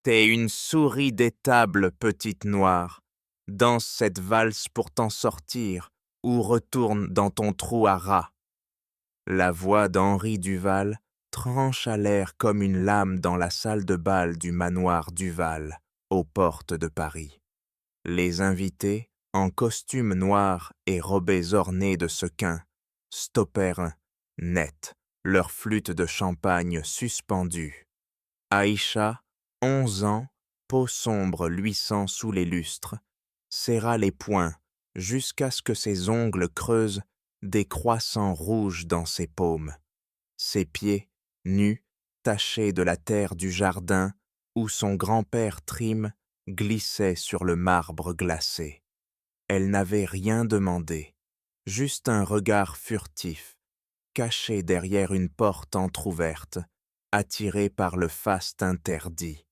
T'es une souris d'étable, petite noire. Danse cette valse pour t'en sortir, ou retourne dans ton trou à rats. La voix d'Henri Duval tranche à l'air comme une lame dans la salle de bal du manoir Duval, aux portes de Paris. Les invités, en costume noir et robes ornées de sequins, stoppèrent net, leur flûte de champagne suspendue. Aïcha, 11 ans, peau sombre luisant sous les lustres, serra les poings jusqu'à ce que ses ongles creusent des croissants rouges dans ses paumes. Ses pieds, nus, tachés de la terre du jardin où son grand-père Trim glissait sur le marbre glacé. Elle n'avait rien demandé, juste un regard furtif, caché derrière une porte entr'ouverte, attiré par le faste interdit.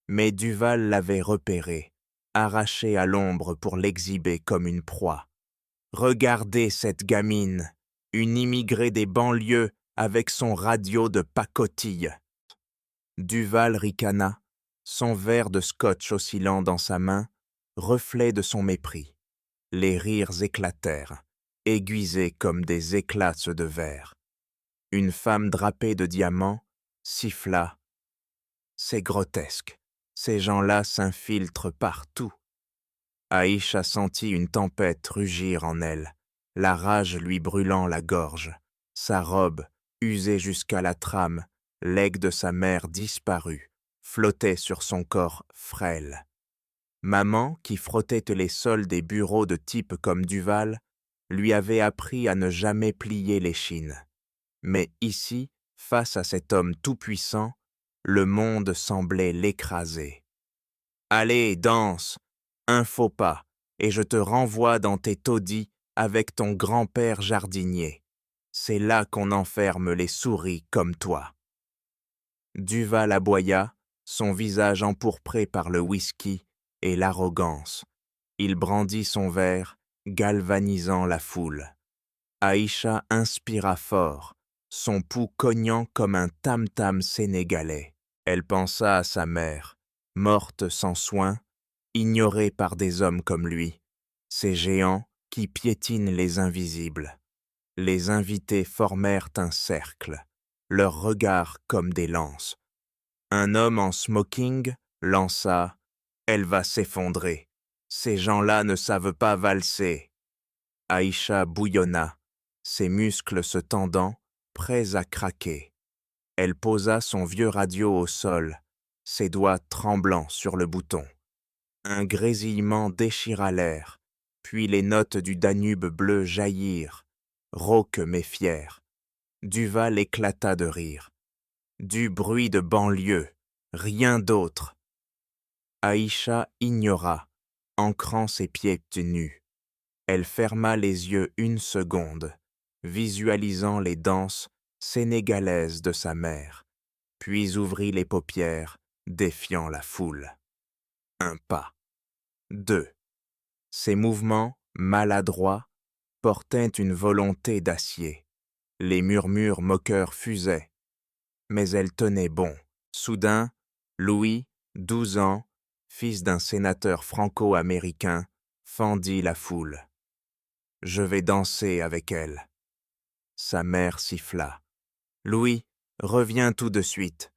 Mais Duval l'avait repéré, arraché à l'ombre pour l'exhiber comme une proie. Regardez cette gamine, une immigrée des banlieues avec son radio de pacotille. Duval ricana, son verre de scotch oscillant dans sa main, reflet de son mépris. Les rires éclatèrent, aiguisés comme des éclats de verre. Une femme drapée de diamants siffla. C'est grotesque, ces gens-là s'infiltrent partout. Aïcha sentit une tempête rugir en elle, la rage lui brûlant la gorge. Sa robe, usée jusqu'à la trame, legs de sa mère disparue, flottait sur son corps frêle. Maman, qui frottait les sols des bureaux de types comme Duval, lui avait appris à ne jamais plier l'échine. Mais ici, face à cet homme tout-puissant, le monde semblait l'écraser. « Allez, danse, un faux pas, et je te renvoie dans tes taudis avec ton grand-père jardinier. C'est là qu'on enferme les souris comme toi. » Duval aboya, son visage empourpré par le whisky et l'arrogance. Il brandit son verre, galvanisant la foule. Aïcha inspira fort, son pouls cognant comme un tam-tam sénégalais. Elle pensa à sa mère, morte sans soin, ignorée par des hommes comme lui, ces géants qui piétinent les invisibles. Les invités formèrent un cercle, leurs regards comme des lances. Un homme en smoking lança « Elle va s'effondrer. Ces gens-là ne savent pas valser. » Aïcha bouillonna, ses muscles se tendant, prêts à craquer. Elle posa son vieux radio au sol, ses doigts tremblants sur le bouton. Un grésillement déchira l'air, puis les notes du Danube bleu jaillirent, rauques mais fières. Duval éclata de rire. Du bruit de banlieue, rien d'autre. Aïcha ignora, ancrant ses pieds nus. Elle ferma les yeux une seconde, visualisant les danses sénégalaises de sa mère, puis ouvrit les paupières, défiant la foule. Un pas. 2. Ses mouvements, maladroits, portaient une volonté d'acier. Les murmures moqueurs fusaient. Mais elle tenait bon. Soudain, Louis, 12 ans, fils d'un sénateur franco-américain, fendit la foule. « Je vais danser avec elle. » Sa mère siffla. « Louis, reviens tout de suite. »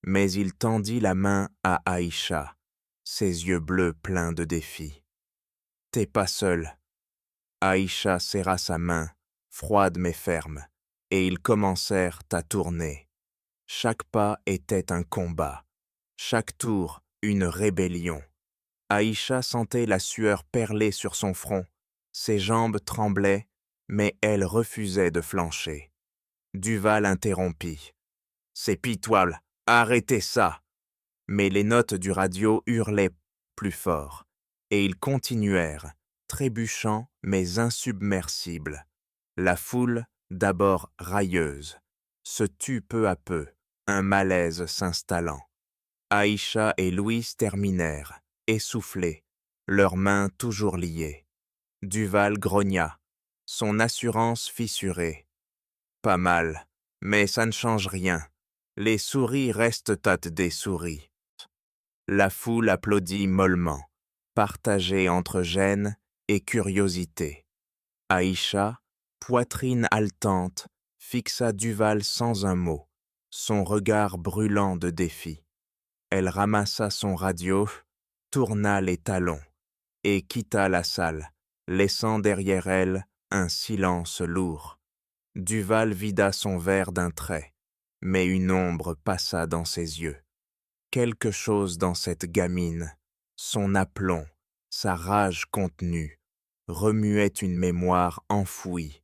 Mais il tendit la main à Aïcha, ses yeux bleus pleins de défi. « T'es pas seul. » Aïcha serra sa main, froide mais ferme, et ils commencèrent à tourner. Chaque pas était un combat, chaque tour une rébellion. Aïcha sentait la sueur perler sur son front, ses jambes tremblaient, mais elle refusait de flancher. Duval interrompit. « C'est pitoyable, arrêtez ça !» Mais les notes du radio hurlaient plus fort, et ils continuèrent, trébuchants mais insubmersibles. La foule, d'abord railleuse, se tut peu à peu, un malaise s'installant. Aïcha et Louis terminèrent, essoufflés, leurs mains toujours liées. Duval grogna, son assurance fissurée. « Pas mal, mais ça ne change rien. Les souris restent des souris. » La foule applaudit mollement, partagée entre gêne et curiosité. Aïcha, poitrine haletante, fixa Duval sans un mot, son regard brûlant de défi. Elle ramassa son radio, tourna les talons et quitta la salle, laissant derrière elle un silence lourd. Duval vida son verre d'un trait, mais une ombre passa dans ses yeux. Quelque chose dans cette gamine, son aplomb, sa rage contenue, remuait une mémoire enfouie,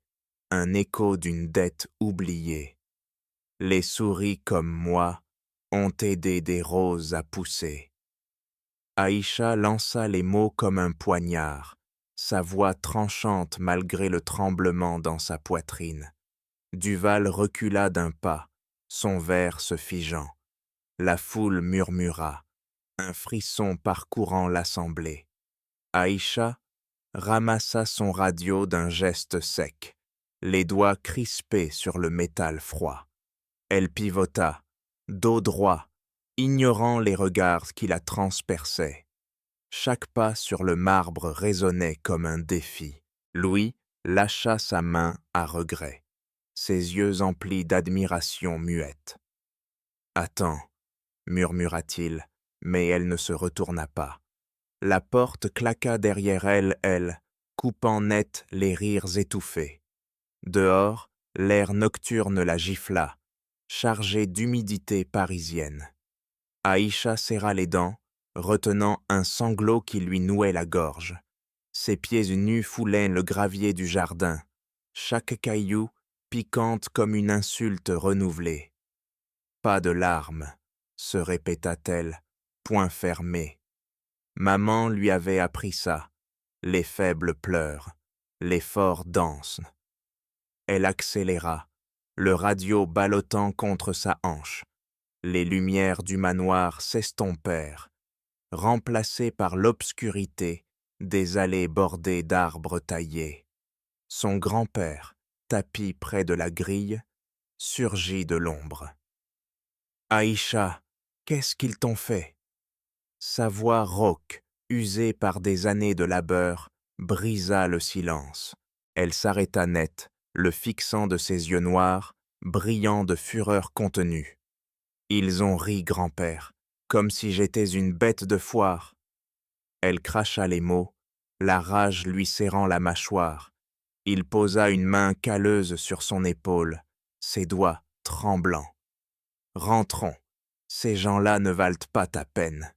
un écho d'une dette oubliée. Les souris comme moi ont aidé des roses à pousser. Aïcha lança les mots comme un poignard, sa voix tranchante malgré le tremblement dans sa poitrine. Duval recula d'un pas, son verre se figeant. La foule murmura, un frisson parcourant l'assemblée. Aïcha ramassa son radio d'un geste sec, les doigts crispés sur le métal froid. Elle pivota, dos droit, ignorant les regards qui la transperçaient. Chaque pas sur le marbre résonnait comme un défi. Louis lâcha sa main à regret, ses yeux emplis d'admiration muette. « Attends » murmura-t-il, mais elle ne se retourna pas. La porte claqua derrière elle, coupant net les rires étouffés. Dehors, l'air nocturne la gifla, chargé d'humidité parisienne. Aïcha serra les dents, retenant un sanglot qui lui nouait la gorge. Ses pieds nus foulaient le gravier du jardin, chaque caillou piquante comme une insulte renouvelée. Pas de larmes, se répéta-t-elle, poing fermé. Maman lui avait appris ça. Les faibles pleurent, les forts dansent. Elle accéléra, le radio ballottant contre sa hanche. Les lumières du manoir s'estompèrent, remplacées par l'obscurité des allées bordées d'arbres taillés. Son grand-père, tapi près de la grille, surgit de l'ombre. « Aïcha, qu'est-ce qu'ils t'ont fait ?» Sa voix rauque, usée par des années de labeur, brisa le silence. Elle s'arrêta net, le fixant de ses yeux noirs, brillants de fureur contenue. « Ils ont ri, grand-père, comme si j'étais une bête de foire. » Elle cracha les mots, la rage lui serrant la mâchoire. Il posa une main calleuse sur son épaule, ses doigts tremblants. « Rentrons, ces gens-là ne valent pas ta peine. »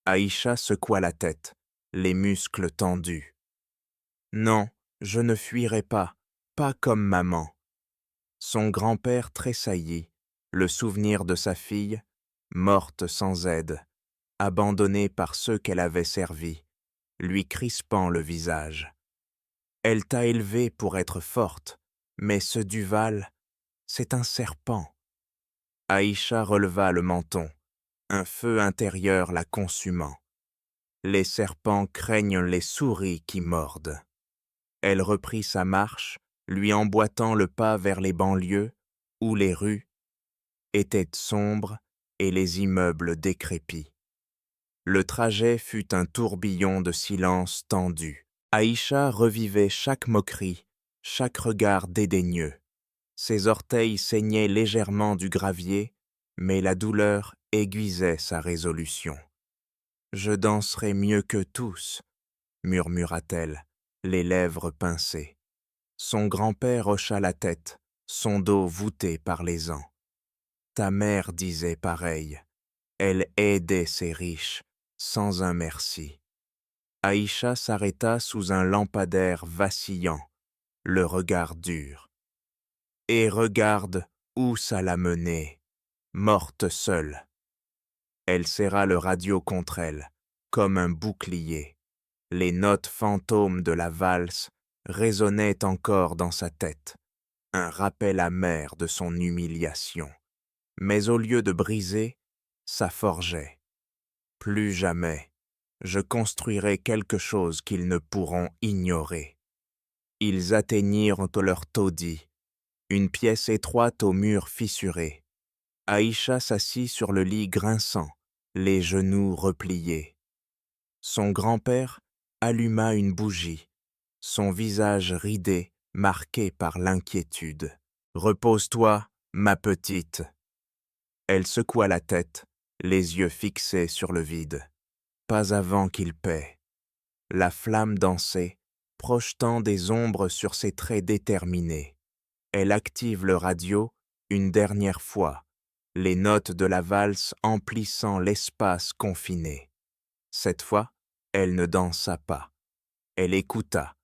Aïcha secoua la tête, les muscles tendus. « Non, je ne fuirai pas comme maman. » Son grand-père tressaillit, le souvenir de sa fille, morte sans aide, abandonnée par ceux qu'elle avait servis, lui crispant le visage. « Elle t'a élevée pour être forte, mais ce Duval, c'est un serpent. » Aïcha releva le menton, un feu intérieur la consumant. Les serpents craignent les souris qui mordent. Elle reprit sa marche, lui emboîtant le pas vers les banlieues, où les rues étaient sombres et les immeubles décrépits. Le trajet fut un tourbillon de silence tendu. Aïcha revivait chaque moquerie, chaque regard dédaigneux. Ses orteils saignaient légèrement du gravier, mais la douleur aiguisait sa résolution. « Je danserai mieux que tous » murmura-t-elle, les lèvres pincées. Son grand-père hocha la tête, son dos voûté par les ans. Ta mère disait pareil. Elle aidait ses riches, sans un merci. Aïcha s'arrêta sous un lampadaire vacillant, le regard dur. Et regarde où ça l'a menée, morte seule. Elle serra le radio contre elle, comme un bouclier. Les notes fantômes de la valse résonnaient encore dans sa tête, un rappel amer de son humiliation. Mais au lieu de briser, ça forgeait. Plus jamais, je construirai quelque chose qu'ils ne pourront ignorer. Ils atteignirent leur taudis, une pièce étroite au mur fissuré. Aïcha s'assit sur le lit grinçant, les genoux repliés. Son grand-père alluma une bougie, son visage ridé, marqué par l'inquiétude. « Repose-toi, ma petite. » Elle secoua la tête, les yeux fixés sur le vide. Pas avant qu'il paie. La flamme dansait, projetant des ombres sur ses traits déterminés. Elle active le radio une dernière fois, les notes de la valse emplissant l'espace confiné. Cette fois, elle ne dansa pas. Elle écouta,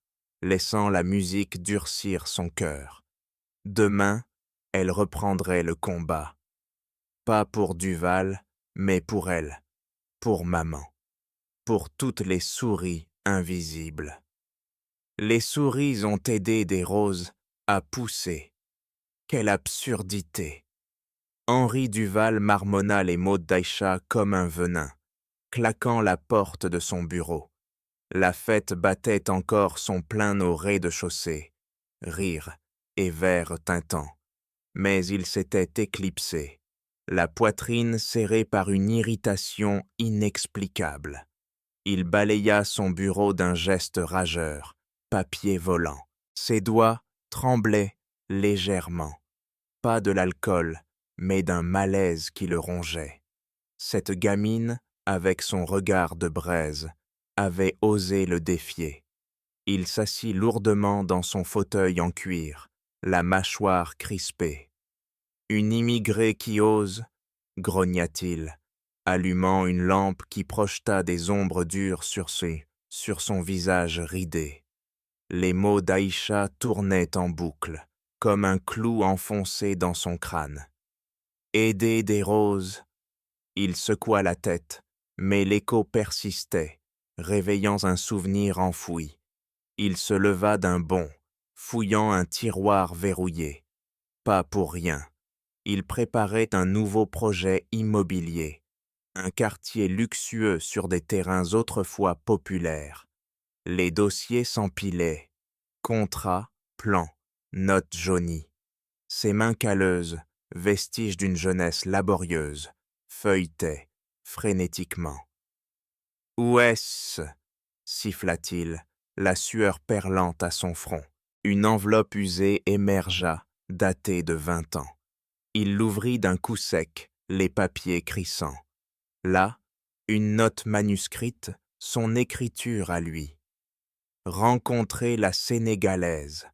laissant la musique durcir son cœur. Demain, elle reprendrait le combat. Pas pour Duval, mais pour elle, pour maman, pour toutes les souris invisibles. Les souris ont aidé des roses à pousser. Quelle absurdité! Henri Duval marmonna les mots d'Aïcha comme un venin, claquant la porte de son bureau. La fête battait encore son plein au rez-de-chaussée, rire et verre tintant. Mais il s'était éclipsé, la poitrine serrée par une irritation inexplicable. Il balaya son bureau d'un geste rageur, papier volant. Ses doigts tremblaient légèrement. Pas de l'alcool, mais d'un malaise qui le rongeait. Cette gamine, avec son regard de braise, avait osé le défier. Il s'assit lourdement dans son fauteuil en cuir, la mâchoire crispée. « Une immigrée qui ose » grogna-t-il, allumant une lampe qui projeta des ombres dures sur son visage ridé. Les mots d'Aïcha tournaient en boucle, comme un clou enfoncé dans son crâne. « Aider des roses » Il secoua la tête, mais l'écho persistait, réveillant un souvenir enfoui. Il se leva d'un bond, fouillant un tiroir verrouillé. Pas pour rien. Il préparait un nouveau projet immobilier, un quartier luxueux sur des terrains autrefois populaires. Les dossiers s'empilaient, contrats, plans, notes jaunies. Ses mains calleuses, vestiges d'une jeunesse laborieuse, feuilletaient frénétiquement. « Où est-ce » siffla-t-il, la sueur perlante à son front. Une enveloppe usée émergea, datée de 20 ans. Il l'ouvrit d'un coup sec, les papiers crissants. Là, une note manuscrite, son écriture à lui. Rencontrer la Sénégalaise.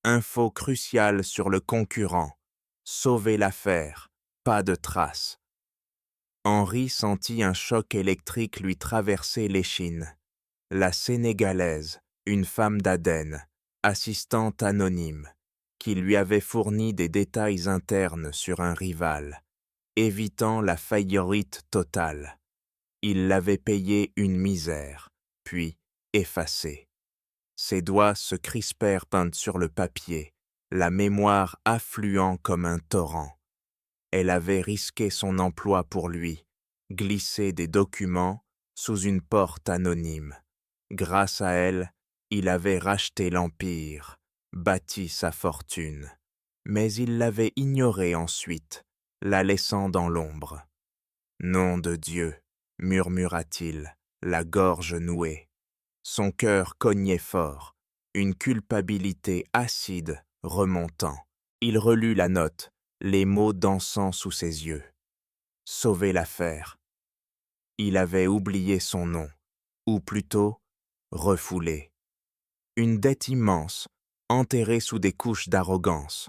Info cruciale sur le concurrent. Sauver l'affaire. Pas de traces. Henri sentit un choc électrique lui traverser l'échine. La Sénégalaise, une femme d'Aden, assistante anonyme, qui lui avait fourni des détails internes sur un rival, évitant la faillite totale. Il l'avait payé une misère, puis effacé. Ses doigts se crispèrent peints sur le papier, la mémoire affluant comme un torrent. Elle avait risqué son emploi pour lui, glissé des documents sous une porte anonyme. Grâce à elle, il avait racheté l'Empire, bâti sa fortune. Mais il l'avait ignorée ensuite, la laissant dans l'ombre. « Nom de Dieu » murmura-t-il, la gorge nouée. Son cœur cognait fort, une culpabilité acide remontant. Il relut la note, les mots dansant sous ses yeux. Sauver l'affaire. Il avait oublié son nom, ou plutôt, refoulé. Une dette immense, enterrée sous des couches d'arrogance.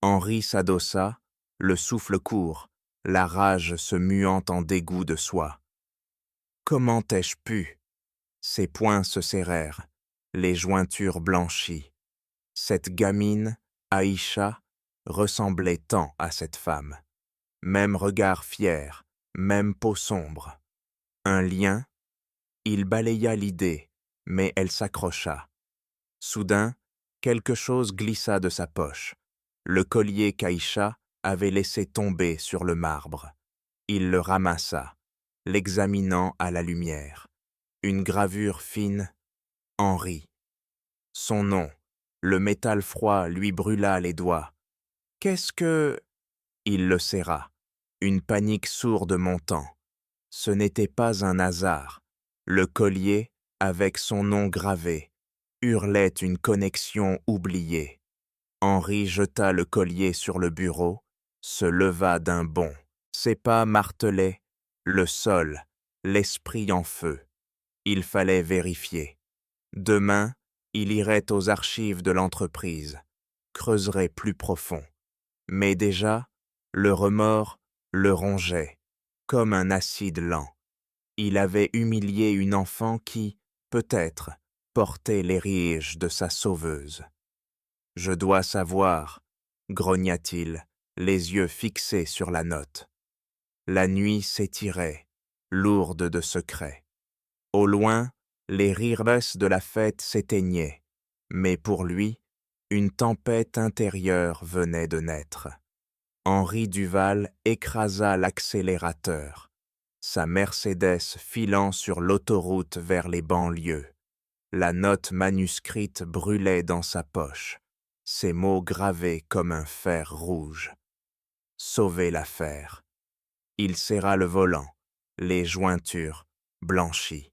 Henri s'adossa, le souffle court, la rage se muant en dégoût de soi. Comment ai-je pu? Ses poings se serrèrent, les jointures blanchies. Cette gamine, Aïcha, ressemblait tant à cette femme. Même regard fier, même peau sombre. Un lien? Il balaya l'idée, mais elle s'accrocha. Soudain, quelque chose glissa de sa poche. Le collier qu'Aïcha avait laissé tomber sur le marbre. Il le ramassa, l'examinant à la lumière. Une gravure fine, Henri. Son nom, le métal froid lui brûla les doigts. Qu'est-ce que... Il le serra, une panique sourde montant. Ce n'était pas un hasard. Le collier, avec son nom gravé, hurlait une connexion oubliée. Henri jeta le collier sur le bureau, se leva d'un bond. Ses pas martelaient le sol, l'esprit en feu. Il fallait vérifier. Demain, il irait aux archives de l'entreprise, creuserait plus profond. Mais déjà, le remords le rongeait, comme un acide lent. Il avait humilié une enfant qui, peut-être, portait l'érige de sa sauveuse. « Je dois savoir », grogna-t-il, les yeux fixés sur la note. La nuit s'étirait, lourde de secrets. Au loin, les rires de la fête s'éteignaient, mais pour lui, une tempête intérieure venait de naître. Henri Duval écrasa l'accélérateur, sa Mercedes filant sur l'autoroute vers les banlieues. La note manuscrite brûlait dans sa poche, ses mots gravés comme un fer rouge. Sauver l'affaire. Il serra le volant, les jointures blanchies.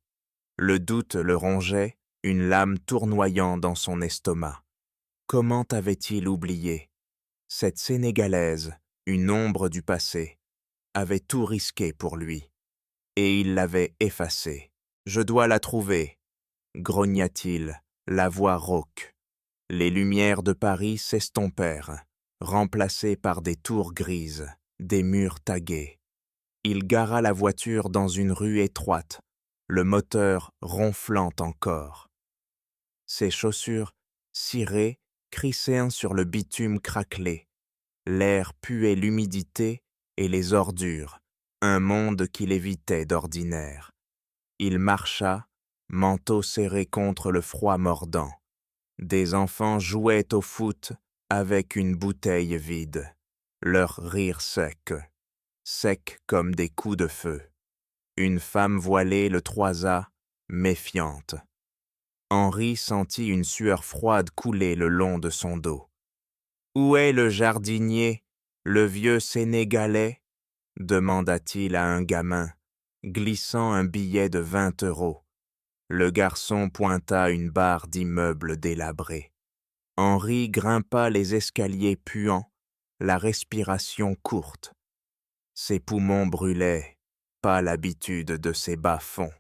Le doute le rongeait, une lame tournoyant dans son estomac. Comment avait-il oublié? Cette Sénégalaise, une ombre du passé, avait tout risqué pour lui. Et il l'avait effacée. « Je dois la trouver », grogna-t-il, la voix rauque. Les lumières de Paris s'estompèrent, remplacées par des tours grises, des murs tagués. Il gara la voiture dans une rue étroite, le moteur ronflant encore. Ses chaussures cirées crissaient sur le bitume craquelé. L'air puait l'humidité et les ordures, un monde qu'il évitait d'ordinaire. Il marcha, manteau serré contre le froid mordant. Des enfants jouaient au foot avec une bouteille vide, leur rire sec comme des coups de feu. Une femme voilée le toisa, méfiante. Henri sentit une sueur froide couler le long de son dos. « Où est le jardinier, le vieux Sénégalais ?» demanda-t-il à un gamin, glissant un billet de 20 €. Le garçon pointa une barre d'immeubles délabrés. Henri grimpa les escaliers puants, la respiration courte. Ses poumons brûlaient, pas l'habitude de ces bas-fonds.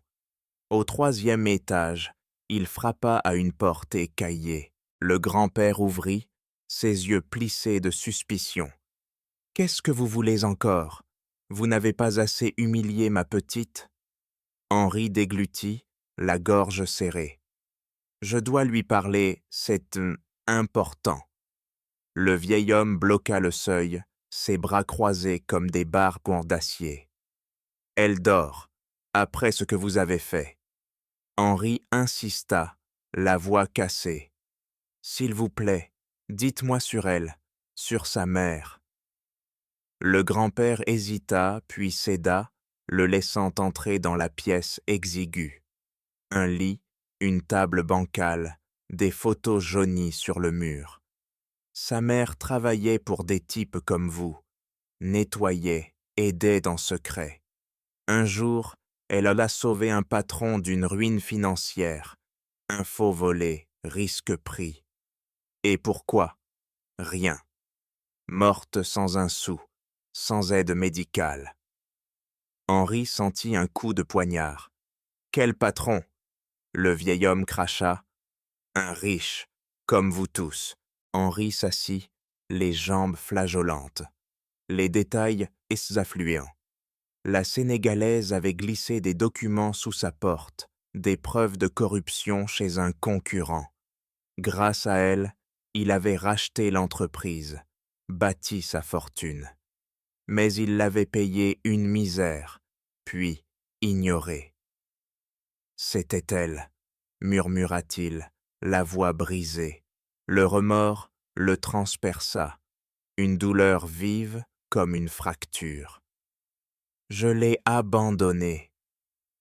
Au 3e étage, il frappa à une porte écaillée. Le grand-père ouvrit, ses yeux plissés de suspicion. « Qu'est-ce que vous voulez encore? Vous n'avez pas assez humilié ma petite ?» Henri déglutit, la gorge serrée. « Je dois lui parler, c'est important. » Le vieil homme bloqua le seuil, ses bras croisés comme des barres d'acier. « Elle dort, après ce que vous avez fait. » Henri insista, la voix cassée. « S'il vous plaît, dites-moi sur elle, sur sa mère. » Le grand-père hésita, puis céda, le laissant entrer dans la pièce exiguë. Un lit, une table bancale, des photos jaunies sur le mur. Sa mère travaillait pour des types comme vous, nettoyait, aidait dans secret. Un jour, elle alla sauver un patron d'une ruine financière. Info volée, risque pris. Et pourquoi? Rien. Morte sans un sou, sans aide médicale. Henri sentit un coup de poignard. Quel patron? Le vieil homme cracha. Un riche, comme vous tous. Henri s'assit, les jambes flageolantes. Les détails affluents. La Sénégalaise avait glissé des documents sous sa porte, des preuves de corruption chez un concurrent. Grâce à elle, il avait racheté l'entreprise, bâti sa fortune. Mais il l'avait payée une misère, puis ignorée. C'était elle, murmura-t-il, la voix brisée. Le remords le transperça, une douleur vive comme une fracture. Je l'ai abandonné.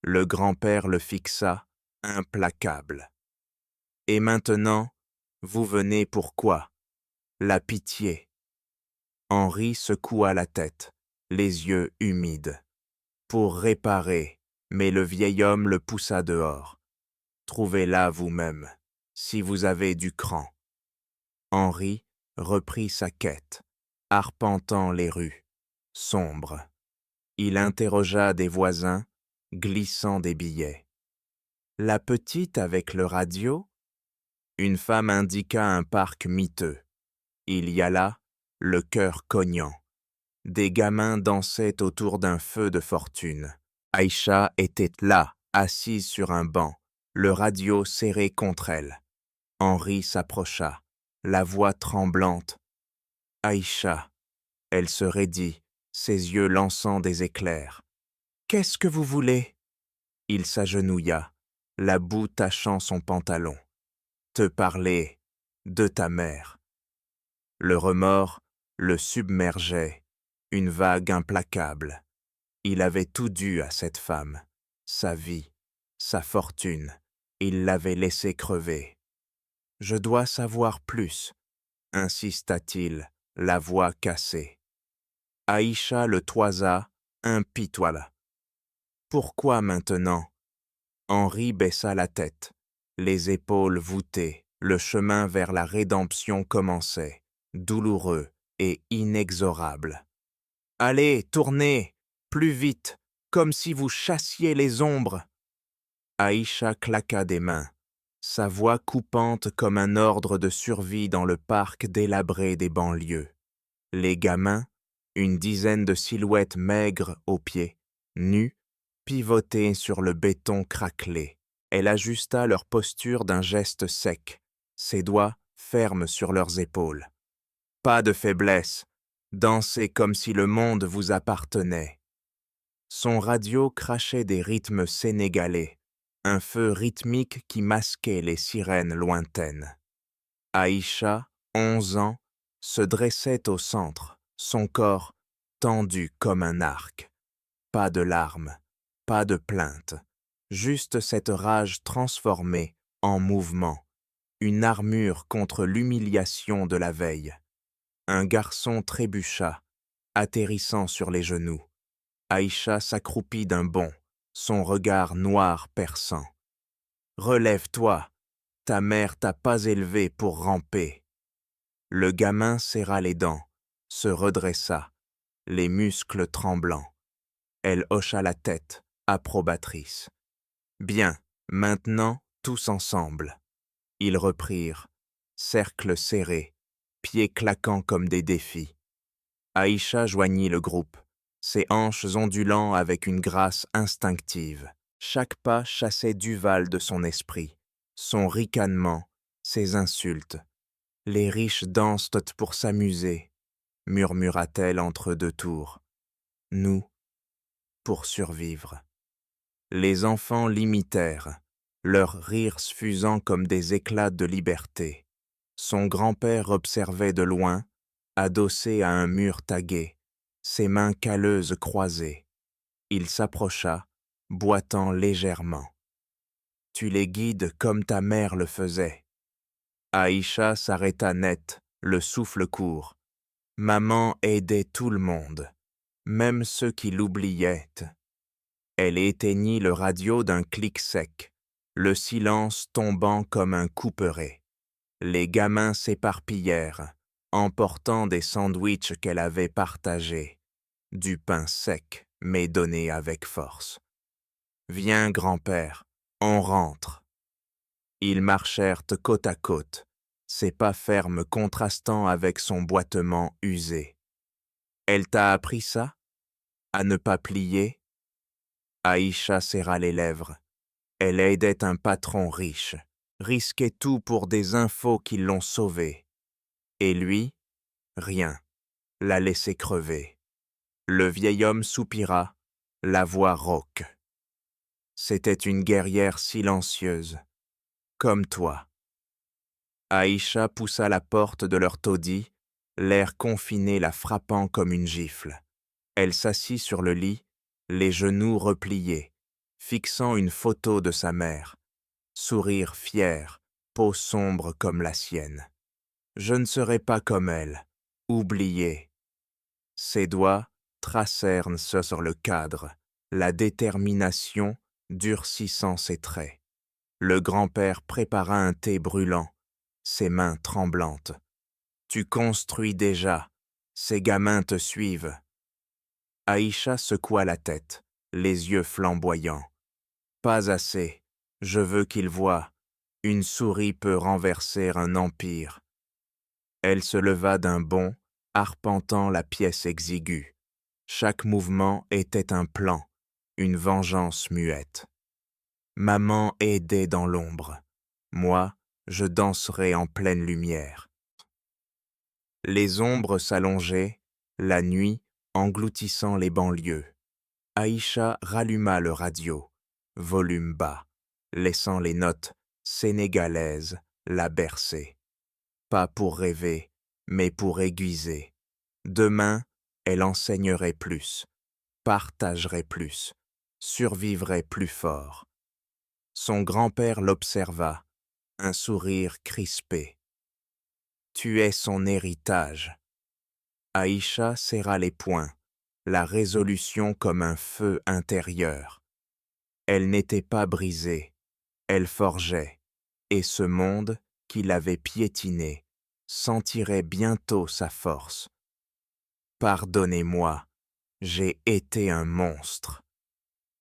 Le grand-père le fixa, implacable. Et maintenant, vous venez pourquoi? La pitié. Henri secoua la tête, les yeux humides. pour réparer, mais le vieil homme le poussa dehors. Trouvez-la vous-même, si vous avez du cran. Henri reprit sa quête, arpentant les rues, sombres. Il interrogea des voisins, glissant des billets. La petite avec le radio? Une femme indiqua un parc miteux. Il y alla, le cœur cognant. Des gamins dansaient autour d'un feu de fortune. Aïcha était là, assise sur un banc, le radio serré contre elle. Henri s'approcha, la voix tremblante. « Aïcha !» Elle se raidit, ses yeux lançant des éclairs. « Qu'est-ce que vous voulez ?» Il s'agenouilla, la boue tachant son pantalon. « Te parler de ta mère. » Le remords le submergeait, une vague implacable. Il avait tout dû à cette femme, sa vie, sa fortune. Il l'avait laissée crever. « Je dois savoir plus », insista-t-il, la voix cassée. Aïcha le toisa, impitoyable. « Pourquoi maintenant ?» Henri baissa la tête, les épaules voûtées. Le chemin vers la rédemption commençait, douloureux et inexorable. « Allez, tournez, plus vite, comme si vous chassiez les ombres !» Aïcha claqua des mains, sa voix coupante comme un ordre de survie dans le parc délabré des banlieues. Les gamins, une dizaine de silhouettes maigres aux pieds, nues, pivotaient sur le béton craquelé. Elle ajusta leur posture d'un geste sec, ses doigts fermes sur leurs épaules. Pas de faiblesse, dansez comme si le monde vous appartenait. Son radio crachait des rythmes sénégalais, un feu rythmique qui masquait les sirènes lointaines. Aïcha, 11 ans, se dressait au centre, son corps tendu comme un arc. Pas de larmes, pas de plaintes, juste cette rage transformée en mouvement, une armure contre l'humiliation de la veille. Un garçon trébucha, atterrissant sur les genoux. Aïcha s'accroupit d'un bond, son regard noir perçant. « Relève-toi, ta mère t'a pas élevé pour ramper. » Le gamin serra les dents, se redressa, les muscles tremblants. Elle hocha la tête, approbatrice. « Bien, maintenant, tous ensemble. » Ils reprirent, cercle serré, pieds claquants comme des défis. Aïcha joignit le groupe, ses hanches ondulant avec une grâce instinctive. Chaque pas chassait Duval de son esprit, son ricanement, ses insultes. « Les riches dansent pour s'amuser », murmura-t-elle entre deux tours. « Nous, pour survivre. » Les enfants l'imitèrent, leurs rires fusant comme des éclats de liberté. Son grand-père observait de loin, adossé à un mur tagué, ses mains calleuses croisées. Il s'approcha, boitant légèrement. « Tu les guides comme ta mère le faisait. » Aïcha s'arrêta net, le souffle court. Maman aidait tout le monde, même ceux qui l'oubliaient. Elle éteignit le radio d'un clic sec, le silence tombant comme un couperet. Les gamins s'éparpillèrent, emportant des sandwichs qu'elle avait partagés, du pain sec, mais donné avec force. « Viens, grand-père, on rentre. » Ils marchèrent côte à côte, ses pas fermes contrastant avec son boitement usé. « Elle t'a appris ça? À ne pas plier ?» Aïcha serra les lèvres. Elle aidait un patron riche, risquait tout pour des infos qui l'ont sauvée. Et lui, rien, la laissait crever. Le vieil homme soupira, la voix rauque. C'était une guerrière silencieuse, comme toi. Aïcha poussa la porte de leur taudis, l'air confiné la frappant comme une gifle. Elle s'assit sur le lit, les genoux repliés, fixant une photo de sa mère. Sourire fier, peau sombre comme la sienne. Je ne serai pas comme elle, oubliée. Ses doigts tracèrent sur le cadre, la détermination durcissant ses traits. Le grand-père prépara un thé brûlant, ses mains tremblantes. « Tu construis déjà, ces gamins te suivent. » Aïcha secoua la tête, les yeux flamboyants. « Pas assez, je veux qu'ils voient. Une souris peut renverser un empire. » Elle se leva d'un bond, arpentant la pièce exiguë. Chaque mouvement était un plan, une vengeance muette. Maman aidait dans l'ombre. Moi, je danserai en pleine lumière. Les ombres s'allongeaient, la nuit engloutissant les banlieues. Aïcha ralluma le radio, volume bas, laissant les notes sénégalaises la bercer. Pas pour rêver, mais pour aiguiser. Demain, elle enseignerait plus, partagerait plus, survivrait plus fort. Son grand-père l'observa, un sourire crispé. « Tu es son héritage. » Aïcha serra les poings, la résolution comme un feu intérieur. Elle n'était pas brisée, elle forgeait, et ce monde qui l'avait piétinée sentirait bientôt sa force. « Pardonnez-moi, j'ai été un monstre. »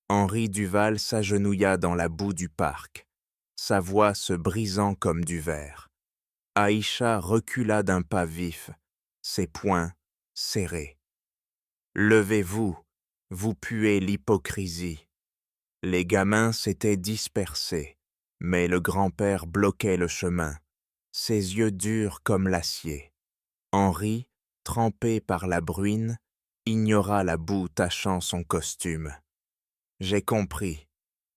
Henri Duval s'agenouilla dans la boue du parc, sa voix se brisant comme du verre. Aïcha recula d'un pas vif, ses poings serrés. « Levez-vous, vous puez l'hypocrisie. » Les gamins s'étaient dispersés, mais le grand-père bloquait le chemin, ses yeux durs comme l'acier. Henri, trempé par la bruine, ignora la boue tachant son costume. « J'ai compris.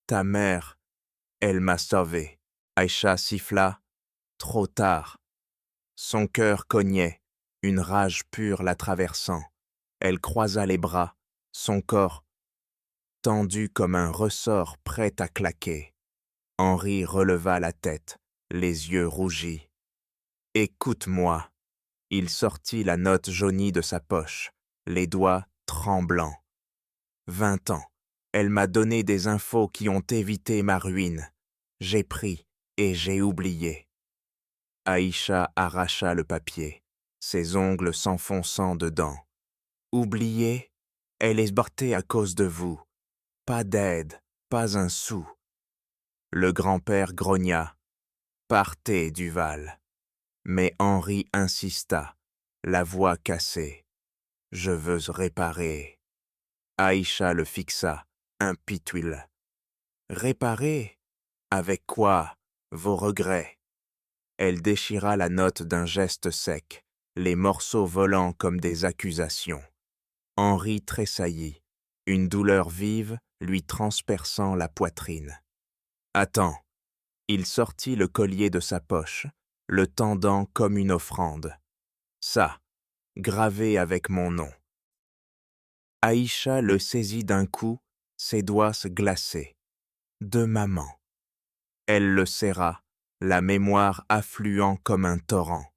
Ta mère, elle m'a sauvé. » Aïcha siffla. Trop tard. Son cœur cognait, une rage pure la traversant. Elle croisa les bras, son corps tendu comme un ressort prêt à claquer. Henri releva la tête, les yeux rougis. « Écoute-moi. » Il sortit la note jaunie de sa poche, les doigts tremblants. « 20 ans. Elle m'a donné des infos qui ont évité ma ruine. J'ai pris et j'ai oublié. » Aïcha arracha le papier, ses ongles s'enfonçant dedans. « Oublié? Elle est mortée à cause de vous. Pas d'aide, pas un sou. » Le grand-père grogna. « Partez, Duval. » Mais Henri insista, la voix cassée. « Je veux réparer. » Aïcha le fixa, impitoyable. « Réparer? Avec quoi? Vos regrets? » Elle déchira la note d'un geste sec, les morceaux volant comme des accusations. Henri tressaillit, une douleur vive lui transperçant la poitrine. « Attends. » Il sortit le collier de sa poche, le tendant comme une offrande. « Ça, gravé avec mon nom. » Aïcha le saisit d'un coup, ses doigts se glaçaient. « De maman. » Elle le serra, la mémoire affluant comme un torrent.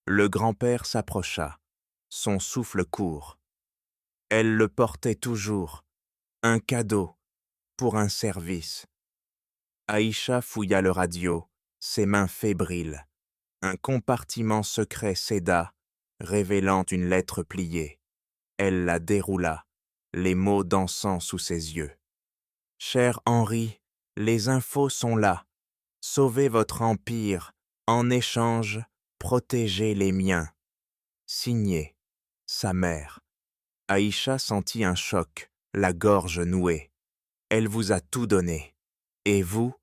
Le grand-père s'approcha, son souffle court. Elle le portait toujours, un cadeau, pour un service. Aïcha fouilla le radio, ses mains fébriles. Un compartiment secret céda, révélant une lettre pliée. Elle la déroula, les mots dansant sous ses yeux. « Cher Henri, les infos sont là. Sauvez votre empire, en échange, protégez les miens. » Signé, sa mère. Aïcha sentit un choc, la gorge nouée. Elle vous a tout donné. Et vous?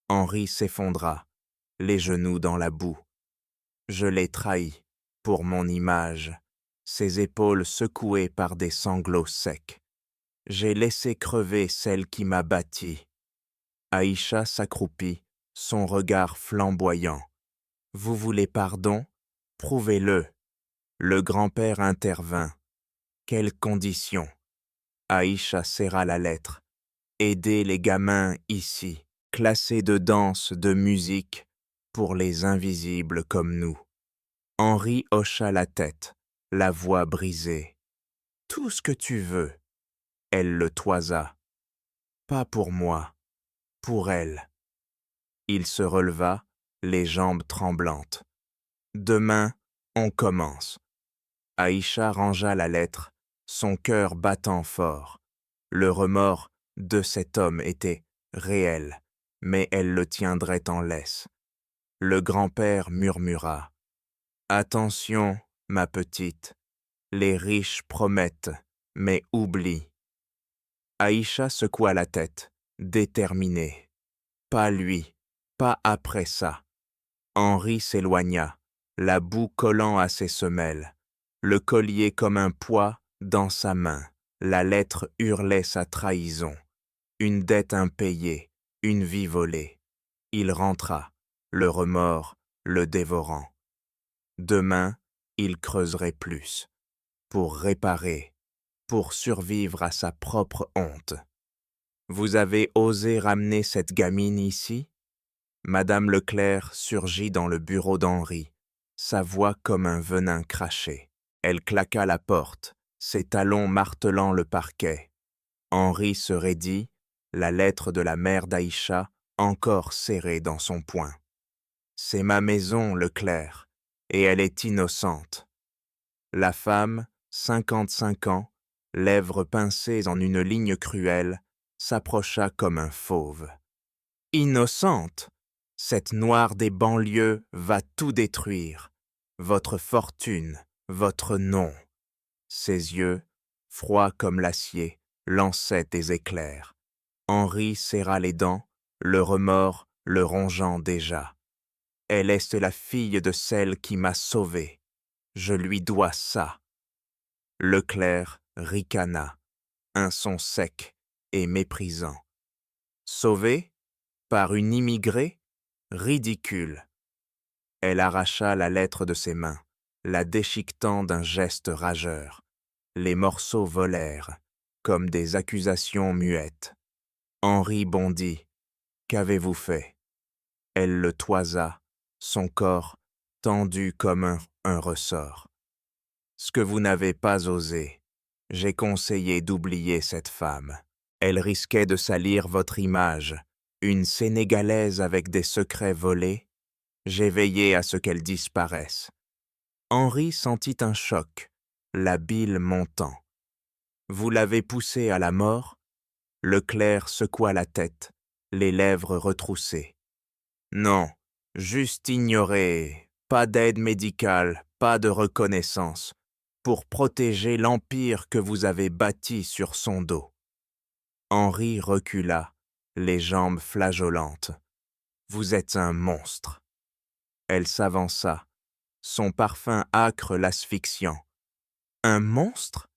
Henri s'effondra, les genoux dans la boue. Je l'ai trahi, pour mon image, ses épaules secouées par des sanglots secs. J'ai laissé crever celle qui m'a bâti. Aïcha s'accroupit, son regard flamboyant. Vous voulez pardon? Prouvez-le. Le grand-père intervint. Quelles conditions? Aïcha serra la lettre. Aider les gamins ici, classés de danse, de musique, pour les invisibles comme nous. Henri hocha la tête, la voix brisée. Tout ce que tu veux. Elle le toisa. Pas pour moi, pour elle. Il se releva, les jambes tremblantes. Demain, on commence. Aïcha rangea la lettre, son cœur battant fort. Le remords de cet homme était réel, mais elle le tiendrait en laisse. Le grand-père murmura. Attention, ma petite, les riches promettent, mais oublient. Aïcha secoua la tête, déterminée. Pas lui, pas après ça. Henri s'éloigna, la boue collant à ses semelles, le collier comme un poids dans sa main. La lettre hurlait sa trahison. Une dette impayée, une vie volée. Il rentra, le remords le dévorant. Demain, il creuserait plus, pour réparer, pour survivre à sa propre honte. Vous avez osé ramener cette gamine ici? Madame Leclerc surgit dans le bureau d'Henri, sa voix comme un venin craché. Elle claqua la porte, ses talons martelant le parquet. Henri se raidit, la lettre de la mère d'Aïcha encore serrée dans son poing. C'est ma maison, Leclerc, et elle est innocente. La femme, 55 ans, lèvres pincées en une ligne cruelle, s'approcha comme un fauve. Innocente! Cette noire des banlieues va tout détruire. Votre fortune, votre nom. Ses yeux, froids comme l'acier, lançaient des éclairs. Henri serra les dents, le remords le rongeant déjà. Elle est la fille de celle qui m'a sauvé. Je lui dois ça. Leclerc ricana, un son sec et méprisant. Sauvé? Par une immigrée? Ridicule. Elle arracha la lettre de ses mains, la déchiquetant d'un geste rageur. Les morceaux volèrent, comme des accusations muettes. Henri bondit. Qu'avez-vous fait? Elle le toisa, son corps tendu comme un ressort. Ce que vous n'avez pas osé, j'ai conseillé d'oublier cette femme. Elle risquait de salir votre image, une Sénégalaise avec des secrets volés. J'ai veillé à ce qu'elle disparaisse. Henri sentit un choc, la bile montant. Vous l'avez poussée à la mort? Leclerc secoua la tête, les lèvres retroussées. Non, juste ignoré, pas d'aide médicale, pas de reconnaissance, pour protéger l'empire que vous avez bâti sur son dos. Henri recula, les jambes flageolantes. Vous êtes un monstre. Elle s'avança, son parfum âcre l'asphyxiant. Un monstre?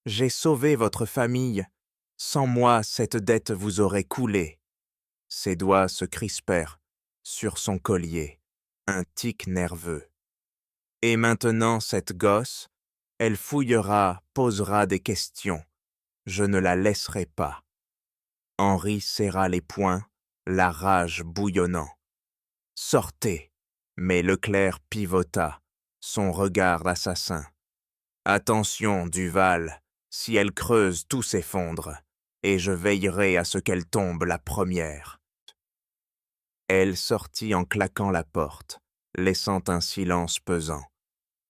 J'ai sauvé votre famille. Sans moi, cette dette vous aurait coulé. Ses doigts se crispèrent sur son collier, un tic nerveux. Et maintenant, cette gosse, elle fouillera, posera des questions. Je ne la laisserai pas. Henri serra les poings, la rage bouillonnant. Sortez! Mais Leclerc pivota, son regard assassin. Attention, Duval, si elle creuse, tout s'effondre, et je veillerai à ce qu'elle tombe la première. Elle sortit en claquant la porte, laissant un silence pesant.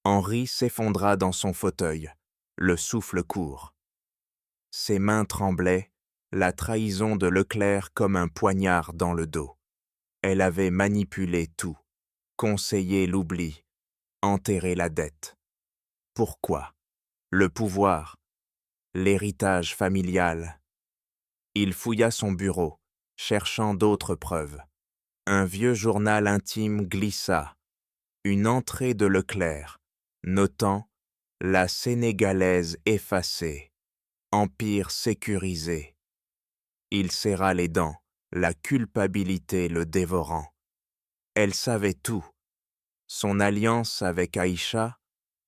Henri s'effondra dans son fauteuil, le souffle court. Ses mains tremblaient, la trahison de Leclerc comme un poignard dans le dos. Elle avait manipulé tout, conseillé l'oubli, enterré la dette. Pourquoi? Le pouvoir, l'héritage familial. Il fouilla son bureau, cherchant d'autres preuves. Un vieux journal intime glissa, une entrée de Leclerc, notant « La Sénégalaise effacée, empire sécurisé ». Il serra les dents, la culpabilité le dévorant. Elle savait tout. Son alliance avec Aïcha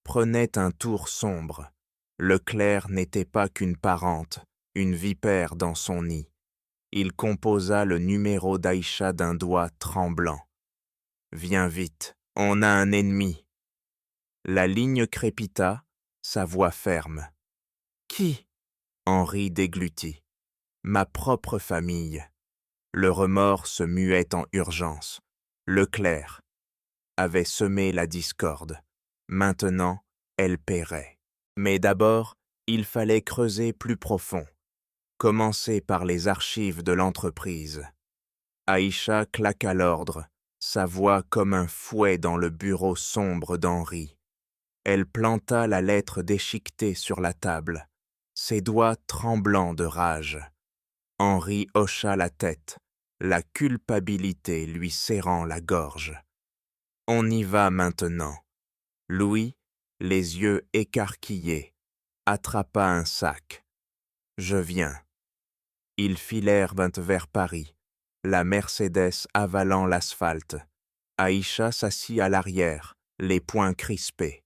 prenait un tour sombre. Leclerc n'était pas qu'une parente, une vipère dans son nid. Il composa le numéro d'Aïcha d'un doigt tremblant. « Viens vite, on a un ennemi. » La ligne crépita, sa voix ferme. « Qui? Henri déglutit. Ma propre famille. Le remords se muait en urgence. Leclerc avait semé la discorde. Maintenant, elle paierait. Mais d'abord, il fallait creuser plus profond. Commencer par les archives de l'entreprise. Aïcha claqua l'ordre, sa voix comme un fouet dans le bureau sombre d'Henri. Elle planta la lettre déchiquetée sur la table, ses doigts tremblants de rage. Henri hocha la tête, la culpabilité lui serrant la gorge. On y va maintenant. Louis, les yeux écarquillés, attrapa un sac. Je viens. Ils filèrent vers Paris, la Mercedes avalant l'asphalte. Aïcha s'assit à l'arrière, les poings crispés.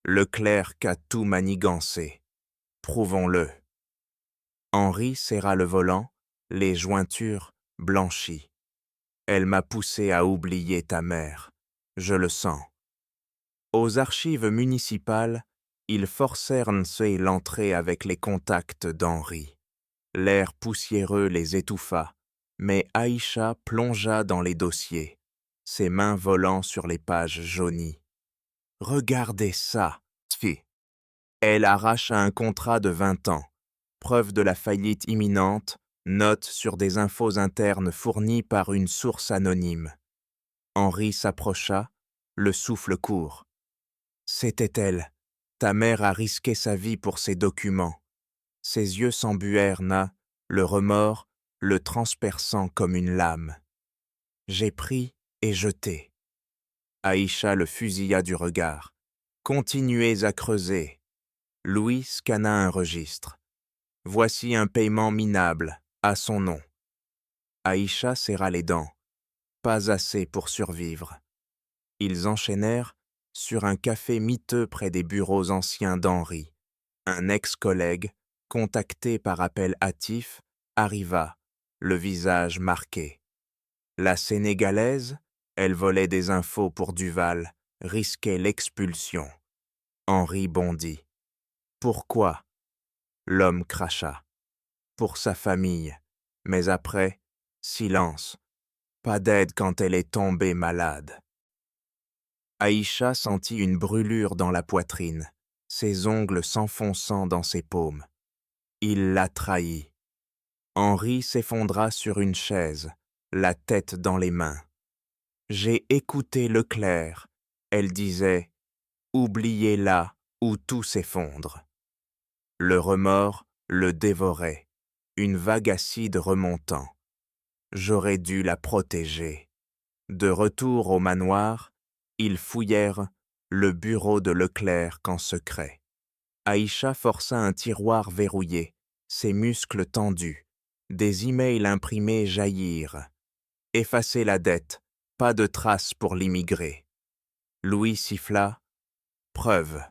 Leclerc a tout manigancé. Prouvons-le. Henri serra le volant, les jointures blanchies. Elle m'a poussé à oublier ta mère. Je le sens. Aux archives municipales, ils forcèrent l'entrée avec les contacts d'Henri. L'air poussiéreux les étouffa, mais Aïcha plongea dans les dossiers, ses mains volant sur les pages jaunies. « Regardez ça, Tfi !» Elle arracha un contrat de 20 ans, preuve de la faillite imminente, note sur des infos internes fournies par une source anonyme. Henri s'approcha, le souffle court. « C'était elle. Ta mère a risqué sa vie pour ces documents. » Ses yeux s'embuèrent, le remords le transperçant comme une lame. J'ai pris et jeté. Aïcha le fusilla du regard. Continuez à creuser. Louis scanna un registre. Voici un paiement minable, à son nom. Aïcha serra les dents. Pas assez pour survivre. Ils enchaînèrent sur un café miteux près des bureaux anciens d'Henri. Un ex-collègue, contacté par appel hâtif, arriva, le visage marqué. La Sénégalaise, elle volait des infos pour Duval, risquait l'expulsion. Henri bondit. Pourquoi? L'homme cracha. Pour sa famille. Mais après, silence. Pas d'aide quand elle est tombée malade. Aïcha sentit une brûlure dans la poitrine, ses ongles s'enfonçant dans ses paumes. Il la trahit. Henri s'effondra sur une chaise, la tête dans les mains. J'ai écouté Leclerc. Elle disait « Oubliez là où tout s'effondre ». Le remords le dévorait, une vague acide remontant. J'aurais dû la protéger. De retour au manoir, ils fouillèrent le bureau de Leclerc en secret. Aïcha força un tiroir verrouillé, ses muscles tendus. Des emails imprimés jaillirent. Effacer la dette, pas de traces pour l'immigré. Louis siffla. Preuve.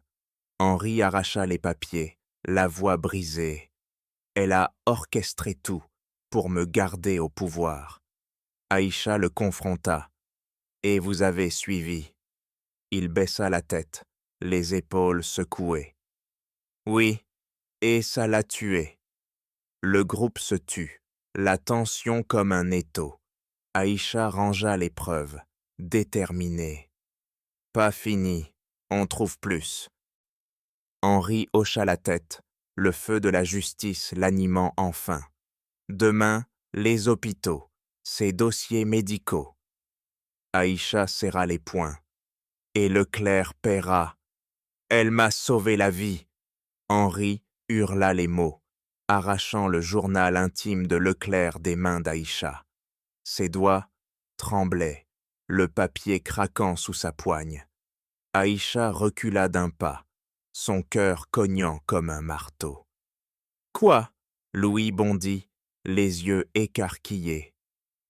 Henri arracha les papiers, la voix brisée. Elle a orchestré tout pour me garder au pouvoir. Aïcha le confronta. Et vous avez suivi. Il baissa la tête, les épaules secouées. Oui, et ça l'a tué. Le groupe se tut, la tension comme un étau. Aïcha rangea les preuves, déterminée. Pas fini, on trouve plus. Henri hocha la tête, le feu de la justice l'animant enfin. Demain, les hôpitaux, ses dossiers médicaux. Aïcha serra les poings. Et Leclerc paiera. Elle m'a sauvé la vie. Henri hurla les mots, arrachant le journal intime de Leclerc des mains d'Aïcha. Ses doigts tremblaient, le papier craquant sous sa poigne. Aïcha recula d'un pas, son cœur cognant comme un marteau. « Quoi ?» Louis bondit, les yeux écarquillés.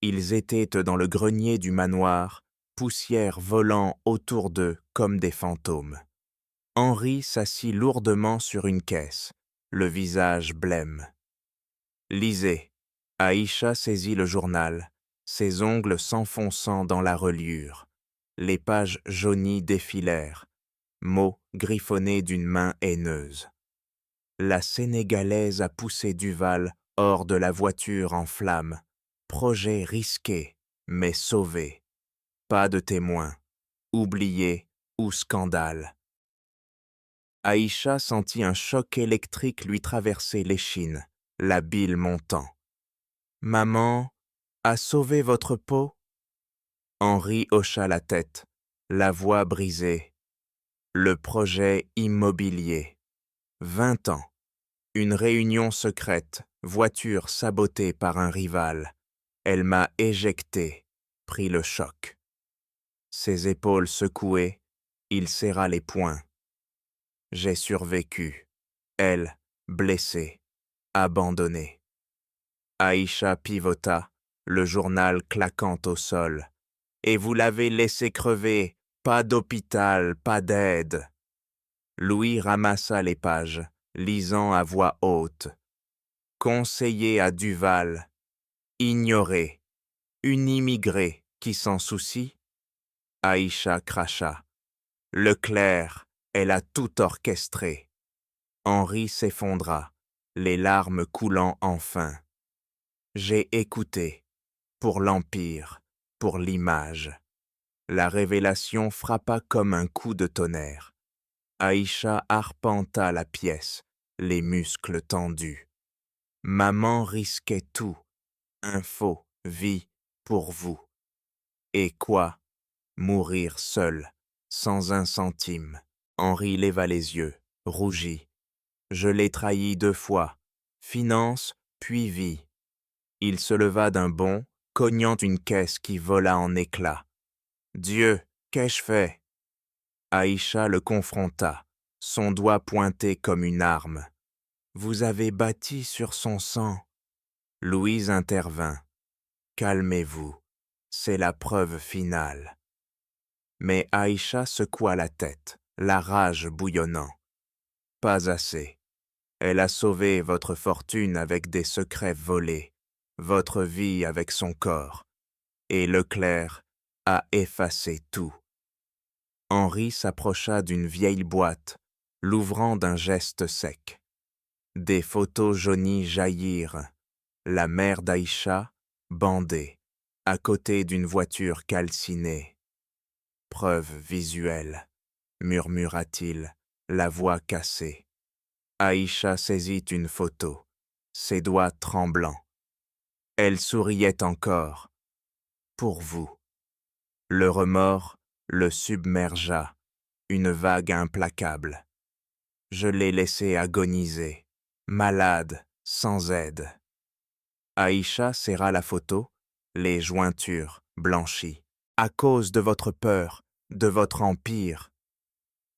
Ils étaient dans le grenier du manoir, poussière volant autour d'eux comme des fantômes. Henri s'assit lourdement sur une caisse, le visage blême. « Lisez. » Aïcha saisit le journal, ses ongles s'enfonçant dans la reliure. Les pages jaunies défilèrent, mots griffonnés d'une main haineuse. la Sénégalaise a poussé Duval hors de la voiture en flammes. Projet risqué, mais sauvé. Pas de témoins, oublié ou scandale. Aïcha sentit un choc électrique lui traverser l'échine, la bile montant. « Maman a sauvé votre peau ?» Henri hocha la tête, la voix brisée. Le projet immobilier. 20 ans. Une réunion secrète, voiture sabotée par un rival. Elle m'a éjecté, pris le choc. Ses épaules secouées, il serra les poings. J'ai survécu. Elle, blessée, abandonnée. Aïcha pivota, le journal claquant au sol. Et vous l'avez laissé crever, pas d'hôpital, pas d'aide. Louis ramassa les pages, lisant à voix haute. Conseiller à Duval, ignoré, une immigrée qui s'en soucie. Aïcha cracha. Leclerc, elle a tout orchestré. Henri s'effondra, les larmes coulant enfin. J'ai écouté, pour l'Empire, pour l'image. La révélation frappa comme un coup de tonnerre. Aïcha arpenta la pièce, les muscles tendus. Maman risquait tout, info, vie, pour vous. Et quoi? Mourir seul, sans un centime. Henri leva les yeux, rougit. Je l'ai trahi 2 fois, finance puis vie. Il se leva d'un bond, cognant une caisse qui vola en éclats. Dieu, qu'ai-je fait? Aïcha le confronta, son doigt pointé comme une arme. Vous avez bâti sur son sang. Louise intervint. Calmez-vous, c'est la preuve finale. Mais Aïcha secoua la tête, la rage bouillonnant. Pas assez. Elle a sauvé votre fortune avec des secrets volés, votre vie avec son corps, et Leclerc a effacé tout. Henri s'approcha d'une vieille boîte, l'ouvrant d'un geste sec. Des photos jaunies jaillirent, la mère d'Aïcha, bandée, à côté d'une voiture calcinée. Preuve visuelle, murmura-t-il, la voix cassée. Aïcha saisit une photo, ses doigts tremblants. Elle souriait encore. Pour vous. Le remords le submergea, une vague implacable. Je l'ai laissé agoniser, malade, sans aide. Aïcha serra la photo, les jointures blanchies. À cause de votre peur, de votre empire.